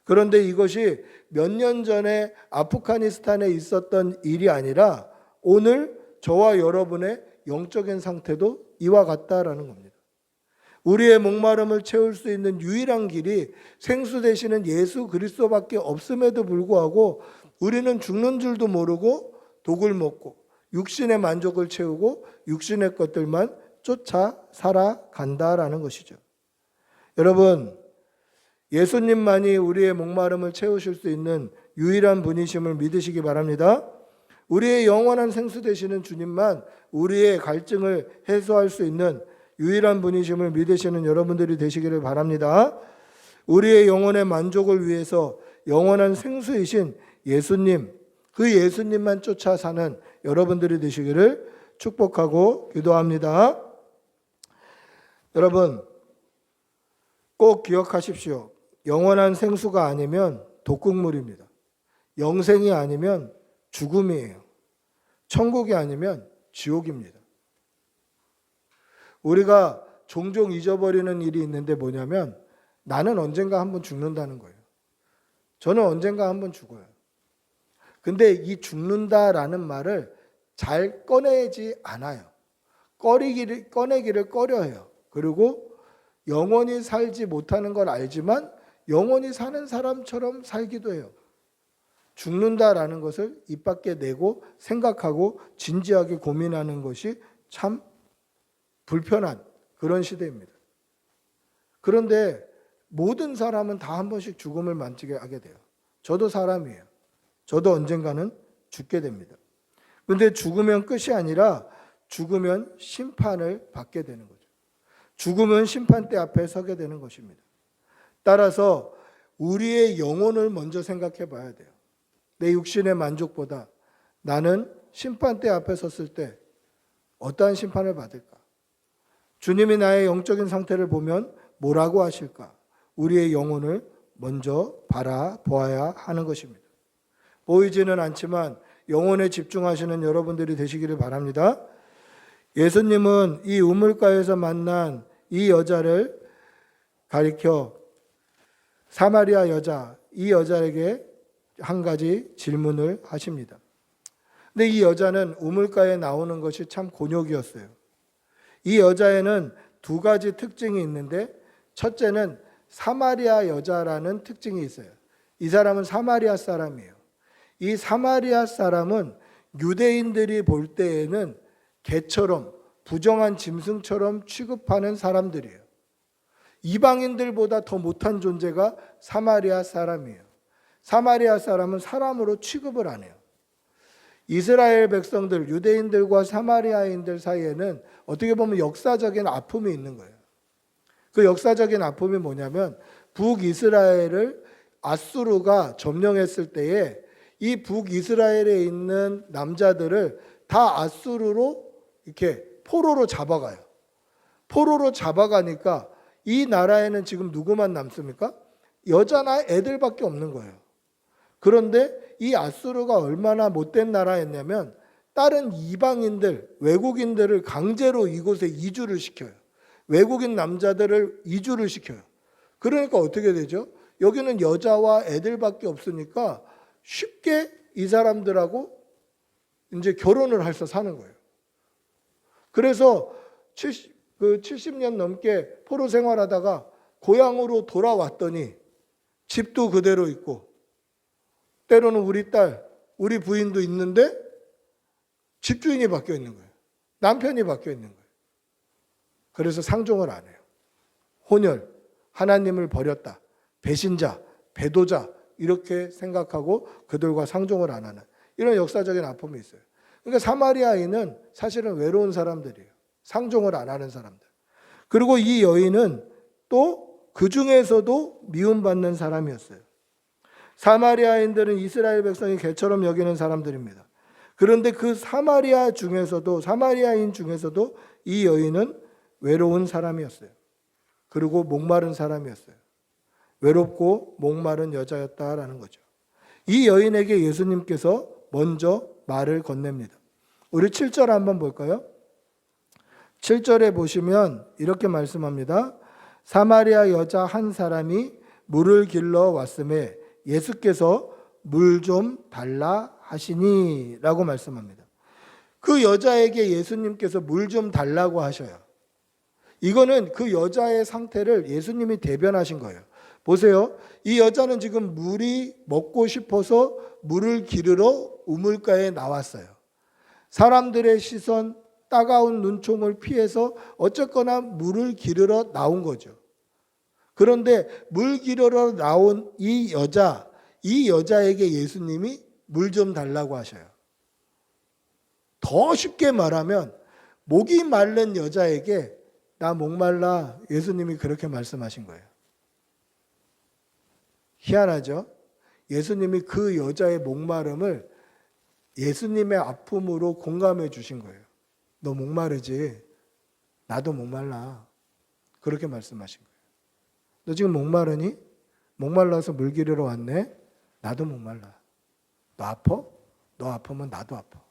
그런데 이것이 몇 년 전에 아프가니스탄에 있었던 일이 아니라 오늘 저와 여러분의 영적인 상태도 이와 같다라는 겁니다. 우리의 목마름을 채울 수 있는 유일한 길이 생수 되시는 예수 그리스도밖에 없음에도 불구하고 우리는 죽는 줄도 모르고 독을 먹고 육신의 만족을 채우고 육신의 것들만 쫓아 살아간다라는 것이죠. 여러분, 예수님만이 우리의 목마름을 채우실 수 있는 유일한 분이심을 믿으시기 바랍니다. 우리의 영원한 생수 되시는 주님만 우리의 갈증을 해소할 수 있는 유일한 분이심을 믿으시는 여러분들이 되시기를 바랍니다. 우리의 영혼의 만족을 위해서 영원한 생수이신 예수님, 그 예수님만 쫓아 사는 여러분들이 되시기를 축복하고 기도합니다. 여러분, 꼭 기억하십시오. 영원한 생수가 아니면 독극물입니다. 영생이 아니면 죽음이에요. 천국이 아니면 지옥입니다. 우리가 종종 잊어버리는 일이 있는데 뭐냐면 나는 언젠가 한번 죽는다는 거예요. 저는 언젠가 한번 죽어요. 근데 이 죽는다라는 말을 잘 꺼내지 않아요. 꺼내기를 꺼려해요. 그리고 영원히 살지 못하는 걸 알지만 영원히 사는 사람처럼 살기도 해요. 죽는다라는 것을 입 밖에 내고 생각하고 진지하게 고민하는 것이 참 불편한 그런 시대입니다. 그런데 모든 사람은 다 한 번씩 죽음을 만지게 하게 돼요. 저도 사람이에요. 저도 언젠가는 죽게 됩니다. 그런데 죽으면 끝이 아니라 죽으면 심판을 받게 되는 거죠. 죽으면 심판대 앞에 서게 되는 것입니다. 따라서 우리의 영혼을 먼저 생각해 봐야 돼요. 내 육신의 만족보다 나는 심판대 앞에 섰을 때 어떠한 심판을 받을까? 주님이 나의 영적인 상태를 보면 뭐라고 하실까? 우리의 영혼을 먼저 바라보아야 하는 것입니다. 보이지는 않지만 영혼에 집중하시는 여러분들이 되시기를 바랍니다. 예수님은 이 우물가에서 만난 이 여자를 가리켜 사마리아 여자, 이 여자에게 한 가지 질문을 하십니다. 근데 이 여자는 우물가에 나오는 것이 참 곤욕이었어요. 이 여자에는 두 가지 특징이 있는데 첫째는 사마리아 여자라는 특징이 있어요. 이 사람은 사마리아 사람이에요. 이 사마리아 사람은 유대인들이 볼 때에는 개처럼 부정한 짐승처럼 취급하는 사람들이에요. 이방인들보다 더 못한 존재가 사마리아 사람이에요. 사마리아 사람은 사람으로 취급을 안 해요. 이스라엘 백성들, 유대인들과 사마리아인들 사이에는 어떻게 보면 역사적인 아픔이 있는 거예요. 그 역사적인 아픔이 뭐냐면 북이스라엘을 아수르가 점령했을 때에 이 북이스라엘에 있는 남자들을 다 아수르로 이렇게 포로로 잡아가요. 포로로 잡아가니까 이 나라에는 지금 누구만 남습니까? 여자나 애들밖에 없는 거예요. 그런데 이 아수르가 얼마나 못된 나라였냐면 다른 이방인들, 외국인들을 강제로 이곳에 이주를 시켜요. 외국인 남자들을 이주를 시켜요. 그러니까 어떻게 되죠? 여기는 여자와 애들밖에 없으니까 쉽게 이 사람들하고 이제 결혼을 해서 사는 거예요. 그래서 70년 넘게 포로 생활하다가 고향으로 돌아왔더니 집도 그대로 있고 때로는 우리 딸, 우리 부인도 있는데 집주인이 바뀌어 있는 거예요. 남편이 바뀌어 있는 거예요. 그래서 상종을 안 해요. 혼혈, 하나님을 버렸다, 배신자, 배도자 이렇게 생각하고 그들과 상종을 안 하는 이런 역사적인 아픔이 있어요. 그러니까 사마리아인은 사실은 외로운 사람들이에요. 상종을 안 하는 사람들. 그리고 이 여인은 또 그 중에서도 미움받는 사람이었어요. 사마리아인들은 이스라엘 백성이 개처럼 여기는 사람들입니다. 그런데 그 사마리아인 중에서도 이 여인은 외로운 사람이었어요. 그리고 목마른 사람이었어요. 외롭고 목마른 여자였다라는 거죠. 이 여인에게 예수님께서 먼저 말을 건넵니다. 우리 7절 한번 볼까요? 7절에 보시면 이렇게 말씀합니다. 사마리아 여자 한 사람이 물을 길러 왔음에 예수께서 물 좀 달라 하시니 라고 말씀합니다. 그 여자에게 예수님께서 물 좀 달라고 하셔요. 이거는 그 여자의 상태를 예수님이 대변하신 거예요. 보세요. 이 여자는 지금 물이 먹고 싶어서 물을 기르러 우물가에 나왔어요. 사람들의 시선, 따가운 눈총을 피해서 어쨌거나 물을 기르러 나온 거죠. 그런데 물 기르러 나온 이 여자에게 예수님이 물 좀 달라고 하셔요. 더 쉽게 말하면 목이 마른 여자에게 나 목말라 예수님이 그렇게 말씀하신 거예요. 희한하죠? 예수님이 그 여자의 목마름을 예수님의 아픔으로 공감해 주신 거예요. 너 목마르지? 나도 목말라. 그렇게 말씀하신 거예요. 너 지금 목마르니? 목말라서 물 기르러 왔네? 나도 목말라. 너 아파? 너 아프면 나도 아파.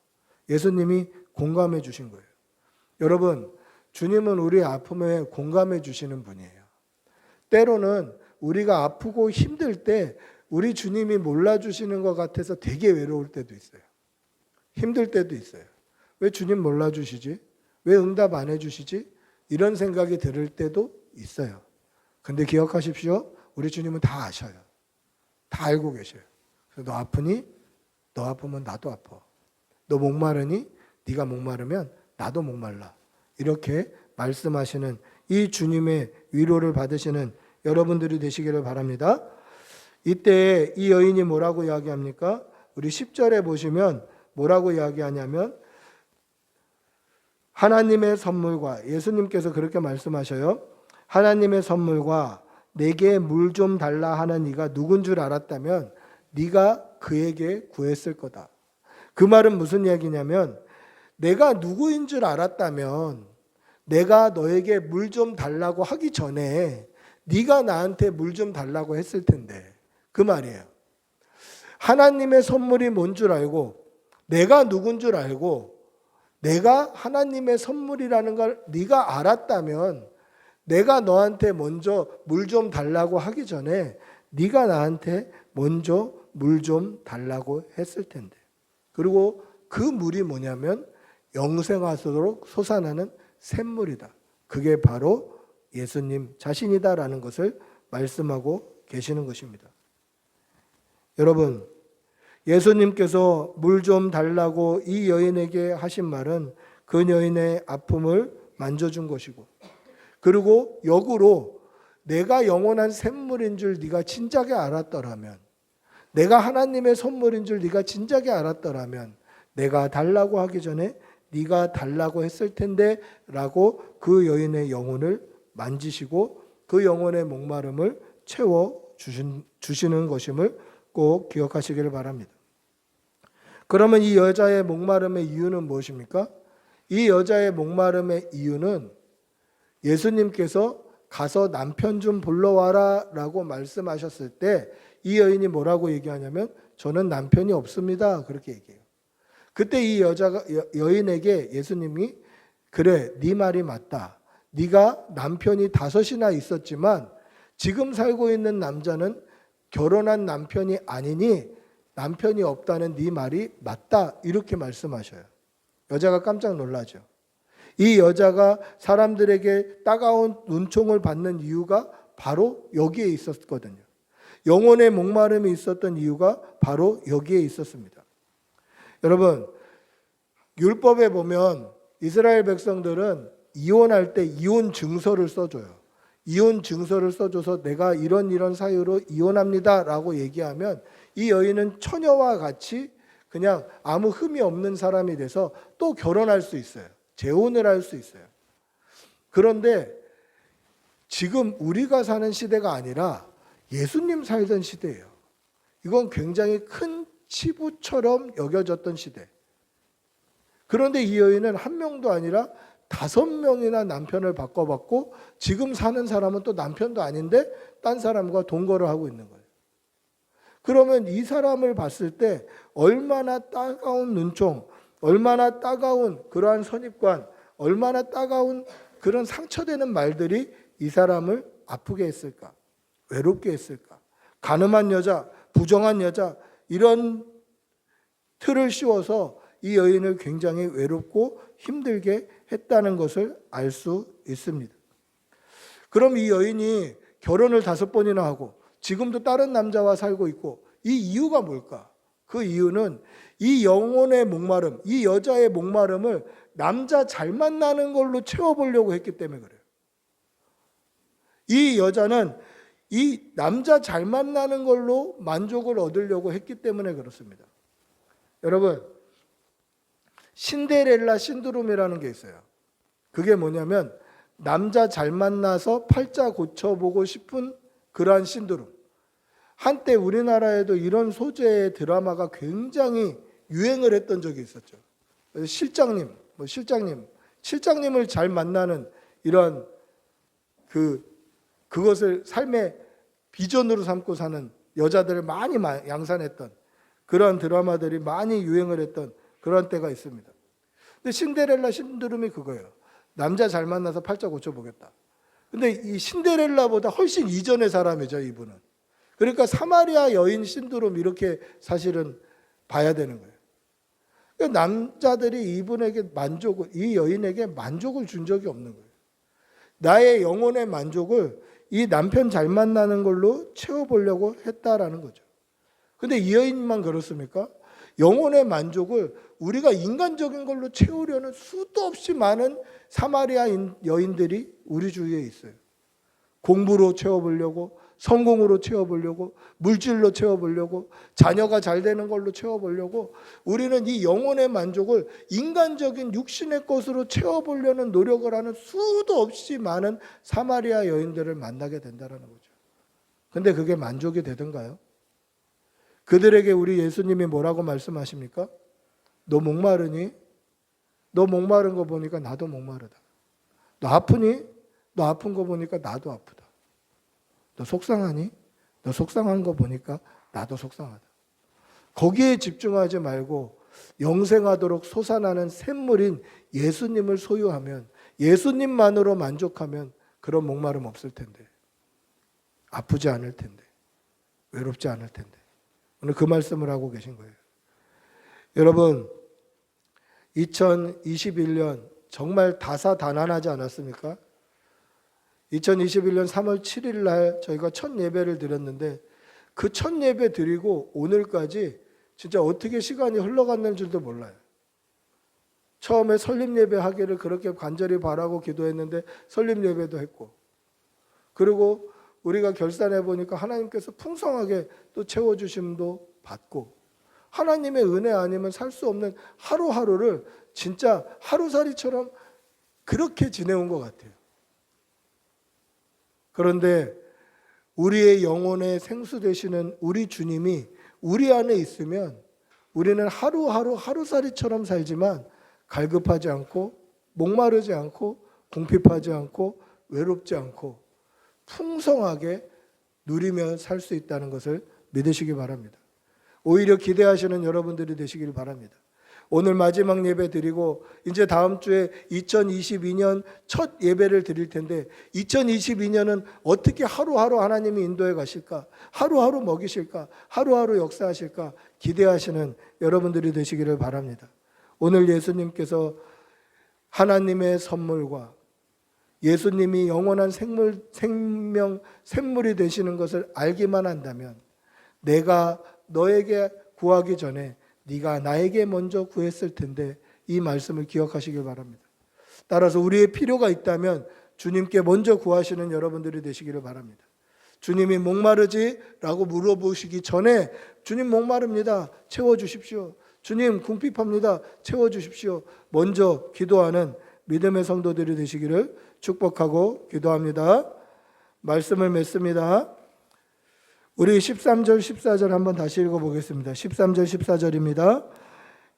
예수님이 공감해 주신 거예요. 여러분, 주님은 우리의 아픔에 공감해 주시는 분이에요. 때로는 우리가 아프고 힘들 때 우리 주님이 몰라주시는 것 같아서 되게 외로울 때도 있어요. 힘들 때도 있어요. 왜 주님 몰라주시지? 왜 응답 안 해주시지? 이런 생각이 들을 때도 있어요. 근데 기억하십시오. 우리 주님은 다 아셔요. 다 알고 계셔요. 그래서 너 아프니? 너 아프면 나도 아파. 너 목마르니? 네가 목마르면 나도 목말라. 이렇게 말씀하시는 이 주님의 위로를 받으시는 여러분들이 되시기를 바랍니다. 이때 이 여인이 뭐라고 이야기합니까? 우리 10절에 보시면 뭐라고 이야기하냐면 하나님의 선물과 예수님께서 그렇게 말씀하셔요. 하나님의 선물과 내게 물 좀 달라 하는 이가 누군 줄 알았다면 네가 그에게 구했을 거다. 그 말은 무슨 이야기냐면 내가 누구인 줄 알았다면 내가 너에게 물 좀 달라고 하기 전에 네가 나한테 물 좀 달라고 했을 텐데 그 말이에요. 하나님의 선물이 뭔 줄 알고 내가 누군 줄 알고 내가 하나님의 선물이라는 걸 네가 알았다면 내가 너한테 먼저 물 좀 달라고 하기 전에 네가 나한테 먼저 물 좀 달라고 했을 텐데. 그리고 그 물이 뭐냐면 영생하도록 솟아나는 샘물이다. 그게 바로 예수님 자신이다라는 것을 말씀하고 계시는 것입니다. 여러분, 예수님께서 물 좀 달라고 이 여인에게 하신 말은 그 여인의 아픔을 만져준 것이고 그리고 역으로 내가 영원한 샘물인 줄 네가 진작에 알았더라면 내가 하나님의 선물인 줄 네가 진작에 알았더라면 내가 달라고 하기 전에 네가 달라고 했을 텐데 라고 그 여인의 영혼을 만지시고 그 영혼의 목마름을 채워 주시는 것임을 꼭 기억하시기를 바랍니다. 그러면 이 여자의 목마름의 이유는 무엇입니까? 이 여자의 목마름의 이유는 예수님께서 가서 남편 좀 불러와라 라고 말씀하셨을 때 이 여인이 뭐라고 얘기하냐면 저는 남편이 없습니다. 그렇게 얘기해요. 그때 이 여인에게 예수님이 그래, 네 말이 맞다. 네가 남편이 5이나 있었지만 지금 살고 있는 남자는 결혼한 남편이 아니니 남편이 없다는 네 말이 맞다. 이렇게 말씀하셔요. 여자가 깜짝 놀라죠. 이 여자가 사람들에게 따가운 눈총을 받는 이유가 바로 여기에 있었거든요. 영혼의 목마름이 있었던 이유가 바로 여기에 있었습니다. 여러분, 율법에 보면 이스라엘 백성들은 이혼할 때 이혼 증서를 써줘요. 이혼 증서를 써줘서 내가 이런 사유로 이혼합니다 라고 얘기하면 이 여인은 처녀와 같이 그냥 아무 흠이 없는 사람이 돼서 또 결혼할 수 있어요. 재혼을 할 수 있어요. 그런데 지금 우리가 사는 시대가 아니라 예수님 살던 시대예요. 이건 굉장히 큰 치부처럼 여겨졌던 시대. 그런데 이 여인은 한 명도 아니라 5명이나 남편을 바꿔봤고 지금 사는 사람은 또 남편도 아닌데 딴 사람과 동거를 하고 있는 거예요. 그러면 이 사람을 봤을 때 얼마나 따가운 눈총, 얼마나 따가운 그러한 선입관, 얼마나 따가운 그런 상처되는 말들이 이 사람을 아프게 했을까? 외롭게 했을까? 가늠한 여자, 부정한 여자 이런 틀을 씌워서 이 여인을 굉장히 외롭고 힘들게 했다는 것을 알 수 있습니다. 그럼 이 여인이 결혼을 5번이나 하고 지금도 다른 남자와 살고 있고 이 이유가 뭘까? 그 이유는 이 영혼의 목마름, 이 여자의 목마름을 남자 잘 만나는 걸로 채워보려고 했기 때문에 그래요. 이 여자는 이 남자 잘 만나는 걸로 만족을 얻으려고 했기 때문에 그렇습니다. 여러분, 신데렐라 신드롬이라는 게 있어요. 그게 뭐냐면 남자 잘 만나서 팔자 고쳐보고 싶은 그러한 신드롬. 한때 우리나라에도 이런 소재의 드라마가 굉장히 유행을 했던 적이 있었죠. 실장님을 잘 만나는 이런 그것을 삶의 비전으로 삼고 사는 여자들을 많이 양산했던 그런 드라마들이 많이 유행을 했던 그런 때가 있습니다. 근데 신데렐라 신드롬이 그거예요. 남자 잘 만나서 팔자 고쳐보겠다. 근데 이 신데렐라보다 훨씬 이전의 사람이죠, 이분은. 그러니까 사마리아 여인 신드롬 이렇게 사실은 봐야 되는 거예요. 그러니까 남자들이 이분에게 이 여인에게 만족을 준 적이 없는 거예요. 나의 영혼의 만족을 이 남편 잘 만나는 걸로 채워보려고 했다라는 거죠. 근데 이 여인만 그렇습니까? 영혼의 만족을 우리가 인간적인 걸로 채우려는 수도 없이 많은 사마리아 여인들이 우리 주위에 있어요. 공부로 채워보려고, 성공으로 채워보려고, 물질로 채워보려고, 자녀가 잘 되는 걸로 채워보려고 우리는 이 영혼의 만족을 인간적인 육신의 것으로 채워보려는 노력을 하는 수도 없이 많은 사마리아 여인들을 만나게 된다는 거죠. 근데 그게 만족이 되던가요? 그들에게 우리 예수님이 뭐라고 말씀하십니까? 너 목마르니? 너 목마른 거 보니까 나도 목마르다. 너 아프니? 너 아픈 거 보니까 나도 아프다. 너 속상하니? 너 속상한 거 보니까 나도 속상하다. 거기에 집중하지 말고 영생하도록 솟아나는 샘물인 예수님을 소유하면, 예수님만으로 만족하면 그런 목마름 없을 텐데, 아프지 않을 텐데, 외롭지 않을 텐데. 오늘 그 말씀을 하고 계신 거예요. 여러분, 2021년 정말 다사다난하지 않았습니까? 2021년 3월 7일 날 저희가 첫 예배를 드렸는데 그 첫 예배 드리고 오늘까지 진짜 어떻게 시간이 흘러갔는 줄도 몰라요. 처음에 설립 예배 하기를 그렇게 간절히 바라고 기도했는데 설립 예배도 했고, 그리고 우리가 결산해 보니까 하나님께서 풍성하게 또 채워주심도 받고, 하나님의 은혜 아니면 살 수 없는 하루하루를 진짜 하루살이처럼 그렇게 지내온 것 같아요. 그런데 우리의 영혼의 생수 되시는 우리 주님이 우리 안에 있으면 우리는 하루하루 하루살이처럼 살지만 갈급하지 않고 목마르지 않고 궁핍하지 않고 외롭지 않고 풍성하게 누리며 살 수 있다는 것을 믿으시기 바랍니다. 오히려 기대하시는 여러분들이 되시길 바랍니다. 오늘 마지막 예배 드리고 이제 다음 주에 2022년 첫 예배를 드릴 텐데 2022년은 어떻게 하루하루 하나님이 인도해 가실까? 하루하루 먹이실까? 하루하루 역사하실까? 기대하시는 여러분들이 되시기를 바랍니다. 오늘 예수님께서 하나님의 선물과 예수님이 영원한 샘물이 되시는 것을 알기만 한다면 내가 너에게 구하기 전에 네가 나에게 먼저 구했을 텐데 이 말씀을 기억하시길 바랍니다. 따라서 우리의 필요가 있다면 주님께 먼저 구하시는 여러분들이 되시기를 바랍니다. 주님이 목마르지? 라고 물어보시기 전에 주님 목마릅니다. 채워주십시오. 주님 궁핍합니다. 채워주십시오. 먼저 기도하는 믿음의 성도들이 되시기를 축복하고 기도합니다. 말씀을 맺습니다. 우리 13절 14절 한번 다시 읽어보겠습니다. 13절 14절입니다.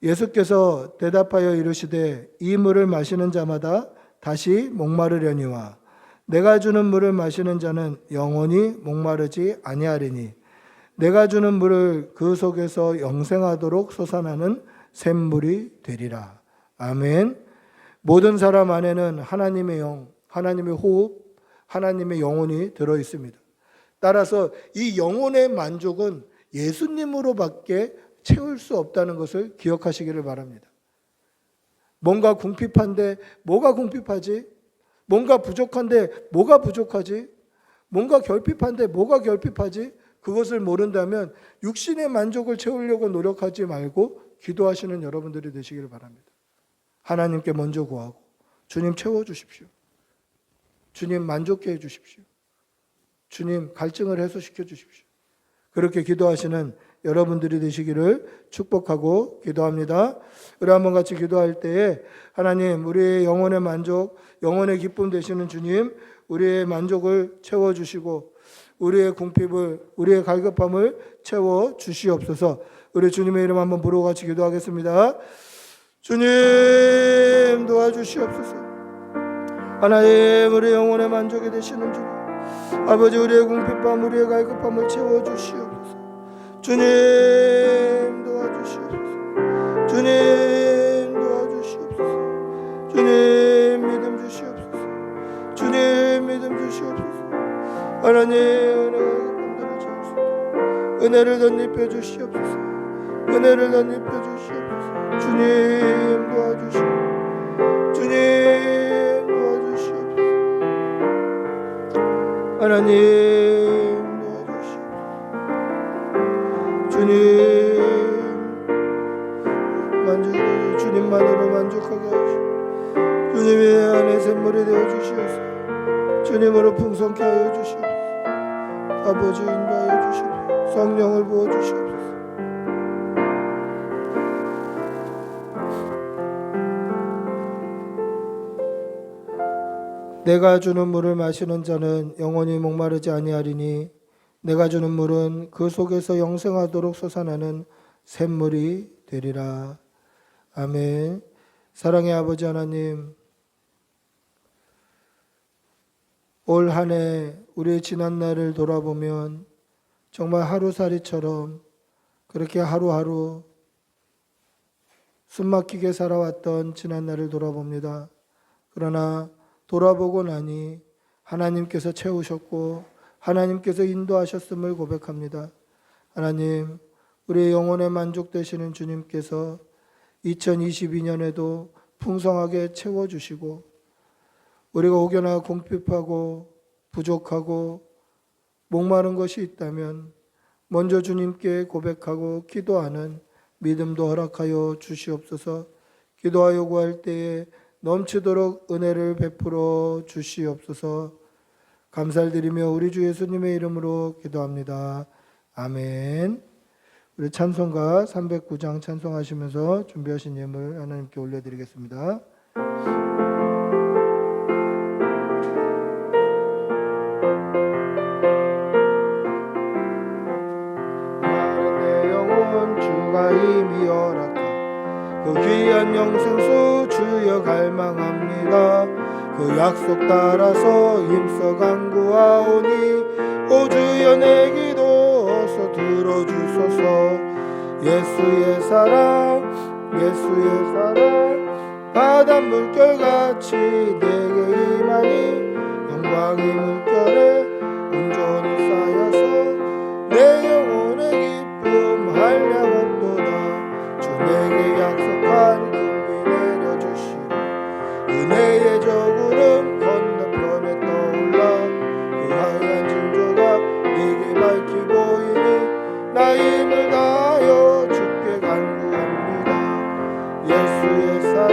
예수께서 대답하여 이르시되 이 물을 마시는 자마다 다시 목마르려니와 내가 주는 물을 마시는 자는 영원히 목마르지 아니하리니 내가 주는 물을 그 속에서 영생하도록 솟아나는 샘물이 되리라. 아멘. 모든 사람 안에는 하나님의 영, 하나님의 호흡, 하나님의 영혼이 들어 있습니다. 따라서 이 영혼의 만족은 예수님으로밖에 채울 수 없다는 것을 기억하시기를 바랍니다. 뭔가 궁핍한데 뭐가 궁핍하지? 뭔가 부족한데 뭐가 부족하지? 뭔가 결핍한데 뭐가 결핍하지? 그것을 모른다면 육신의 만족을 채우려고 노력하지 말고 기도하시는 여러분들이 되시기를 바랍니다. 하나님께 먼저 구하고 주님 채워주십시오. 주님 만족해 주십시오. 주님 갈증을 해소시켜 주십시오. 그렇게 기도하시는 여러분들이 되시기를 축복하고 기도합니다. 우리 한번 같이 기도할 때에 하나님 우리의 영혼의 만족, 영혼의 기쁨 되시는 주님 우리의 만족을 채워주시고 우리의 궁핍을 우리의 갈급함을 채워주시옵소서. 우리 주님의 이름 한번 부르고 같이 기도하겠습니다. 주님 도와주시옵소서. 하나님 우리 영혼의 만족이 되시는 주님 아버지 우리의 궁핍함 우리의 갈급함을 채워주시옵소서. 주님 도와주시옵소서. 주님 도와주시옵소서. 주님 믿음 주시옵소서. 주님 믿음 주시옵소서. 하나님 은혜가 여러분들을 채우소서. 은혜를 덧입혀 주시옵소서. 은혜를 덧입혀 주시옵소서. 주님 도와주시옵소서. 주님 도와주시옵소서. 하나님 도와주시옵소서. 주님 만족하게 주님만으로 만족하게 하시고 주님의 안에 샘물이 되어 주시옵소서. 주님으로 풍성케 하여 주시옵소서. 아버지 인도하여 주시옵소서. 성령을 부어 주시옵소서. 내가 주는 물을 마시는 자는 영원히 목마르지 아니하리니 내가 주는 물은 그 속에서 영생하도록 솟아나는 샘물이 되리라. 아멘. 사랑의 아버지 하나님, 올 한 해 우리의 지난 날을 돌아보면 정말 하루살이처럼 그렇게 하루하루 숨막히게 살아왔던 지난 날을 돌아봅니다. 그러나 돌아보고 나니 하나님께서 채우셨고 하나님께서 인도하셨음을 고백합니다. 하나님, 우리의 영혼에 만족되시는 주님께서 2022년에도 풍성하게 채워주시고 우리가 혹여나 궁핍하고 부족하고 목마른 것이 있다면 먼저 주님께 고백하고 기도하는 믿음도 허락하여 주시옵소서. 기도하여 구할 때에 넘치도록 은혜를 베풀어 주시옵소서. 감사를 드리며 우리 주 예수님의 이름으로 기도합니다. 아멘. 우리 찬송가 309장 찬송하시면서 준비하신 예물 하나님께 올려드리겠습니다. 내 영혼 주가 힘이여 영생수 주여 갈망합니다. 그 약속 따라서 힘써 간구하오니 오 주여 내 기도 어서 들어주소서. 예수의 사랑 바닷 물결같이 내게 임하니 영광의 물결에 온전히 쌓여서 내 영혼의 기쁨 한량 없도다. 주 내게 약속한 금비 내려주시고 은혜의 저구름 건너편에 떠올라 그 하얀 징조가 내게 밝히 보이니 나 힘을 다하여 주께 간구합니다. 예수의 사랑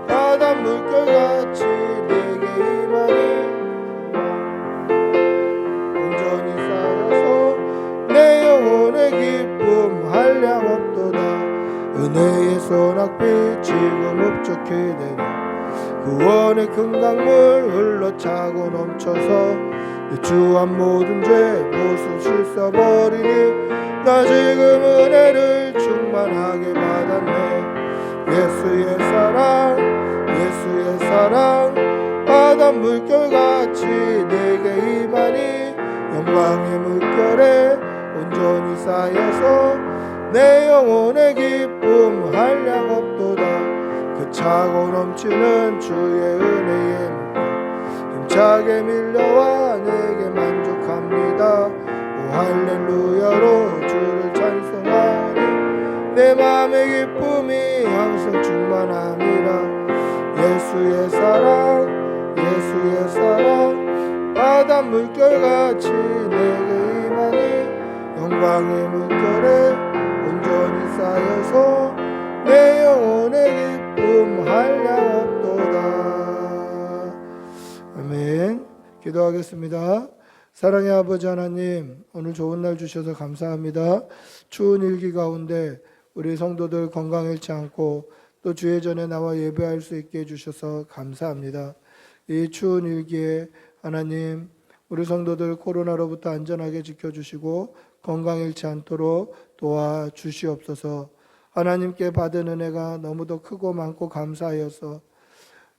바닷 물결같이 내게 임하니 온전히 쌓여서 내 영혼의 기쁨 한량 없도다. 은혜의 소낙빛 지금 흡족히 되네 구원의 큰 강물 흘러차고 넘쳐서 내 주한 모든 죄 모두 씻어버리니 나 지금 은혜를 충만하게 받았네. 예수의 사랑 바닷 물결같이 내게 임하니 영광의 물결에 온전히 쌓여서 내 영혼의 기쁨 한량 없도다. 그 차고 넘치는 주의 은혜의 물결 힘차게 밀려와 내게 만족합니다. 오 할렐루야로 주를 찬송하오니 내 맘의 기쁨이 항상 충만함이라. 예수의 사랑 바닷 물결같이 내게 임하니 영광의 물결에 온전히 쌓여서 내 영혼의 기쁨 한량 없도다. 아멘. 기도하겠습니다. 사랑의 아버지 하나님, 오늘 좋은 날 주셔서 감사합니다. 추운 일기 가운데 우리 성도들 건강 잃지 않고 또 주의 전에 나와 예배할 수 있게 해주셔서 감사합니다. 이 추운 일기에 하나님, 우리 성도들 코로나로부터 안전하게 지켜주시고 건강 잃지 않도록 도와주시옵소서. 하나님께 받은 은혜가 너무도 크고 많고 감사하여서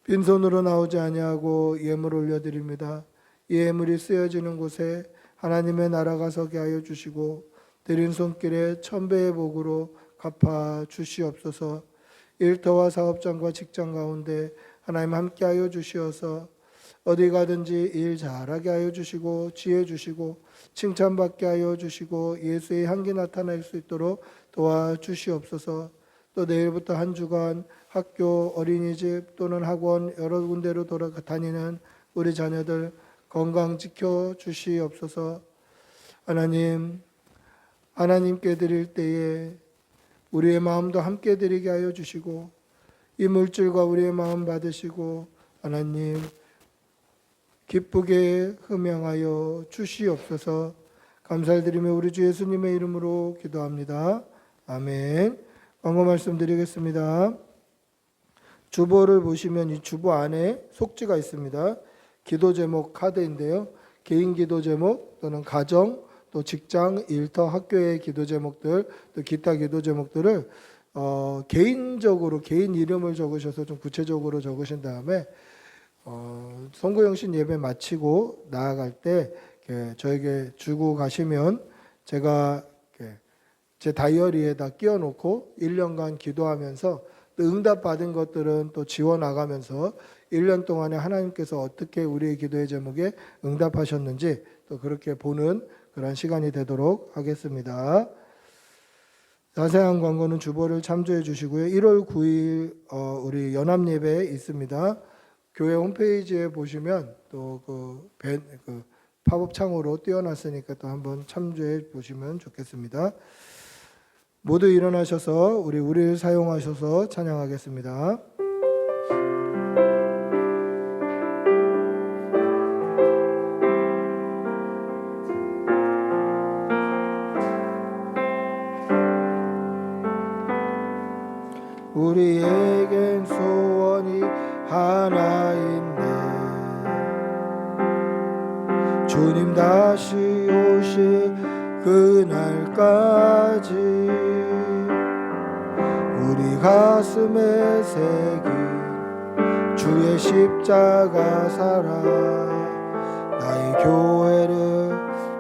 빈손으로 나오지 아니하고 예물 올려드립니다. 이 예물이 쓰여지는 곳에 하나님의 나라가 서게 하여 주시고 드린 손길에 1000배의 복으로 갚아 주시옵소서. 일터와 사업장과 직장 가운데 하나님 함께하여 주시어서 어디 가든지 일 잘하게 하여 주시고 지혜 주시고 칭찬받게 하여 주시고 예수의 향기 나타날 수 있도록 도와주시옵소서. 또 내일부터 한 주간 학교, 어린이집 또는 학원 여러 군데로 돌아다니는 우리 자녀들 건강 지켜 주시옵소서. 하나님께 드릴 때에 우리의 마음도 함께 드리게 하여 주시고 이 물질과 우리의 마음 받으시고 하나님 기쁘게 흠양하여 주시옵소서. 감사드리며 우리 주 예수님의 이름으로 기도합니다. 아멘. 광고 말씀드리겠습니다. 주보를 보시면 이 주보 안에 속지가 있습니다. 기도 제목 카드인데요. 개인 기도 제목 또는 가정 또 직장, 일터, 학교의 기도 제목들 또 기타 기도 제목들을 개인적으로 개인 이름을 적으셔서 좀 구체적으로 적으신 다음에 선구영신 예배 마치고 나아갈 때 저에게 주고 가시면 제가 제 다이어리에다 끼워놓고 1년간 기도하면서 또 응답받은 것들은 또 지워나가면서 1년 동안에 하나님께서 어떻게 우리의 기도의 제목에 응답하셨는지 또 그렇게 보는 그런 시간이 되도록 하겠습니다. 자세한 광고는 주보를 참조해 주시고요. 1월 9일 우리 연합예배 있습니다. 교회 홈페이지에 보시면 또 그 팝업 창으로 띄워놨으니까 또 한번 참조해 보시면 좋겠습니다. 모두 일어나셔서 우리를 사용하셔서 찬양하겠습니다. 우리에겐 소원이 하나 있네. 주님 다시 오실 그날까지 가슴에 새긴 주의 십자가 사랑 나의 교회를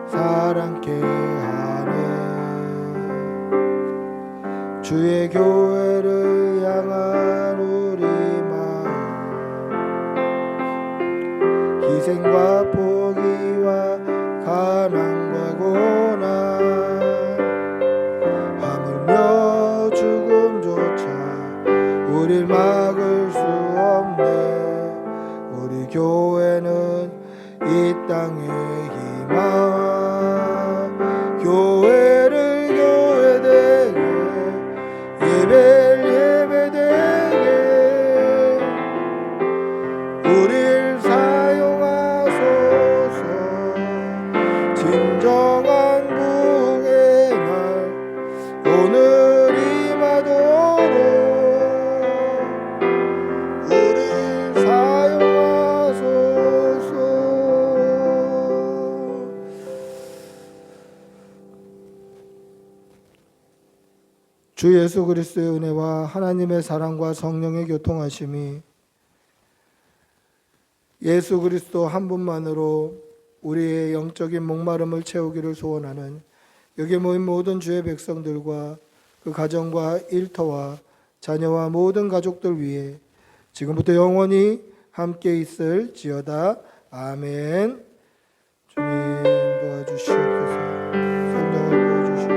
사랑케 하네. 주의 교회를 향한 우리 마음 희생과 포기와 가난과 고난 하물며 죽음조차 우릴 막을 수 없네. 우리 교회는 이 땅의 희망 교회를 교회되게 예배를 예배되게 우릴 사용하소서. 진정한 부흥의 날 오늘 임하도록 우릴 사용하소서. 주 예수 그리스도의 은혜와 하나님의 사랑과 성령의 교통하심이 예수 그리스도 한 분만으로 우리의 영적인 목마름을 채우기를 소원하는 여기 모인 모든 주의 백성들과 그 가정과 일터와 자녀와 모든 가족들 위해 지금부터 영원히 함께 있을지어다. 아멘. 주님 도와주시옵소서. 성령을 부어주시고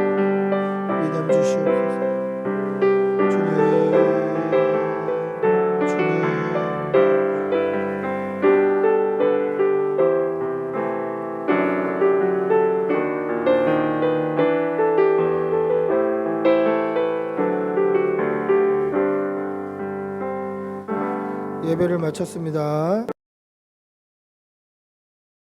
믿음 주시옵소서. 주님 예배를 마쳤습니다.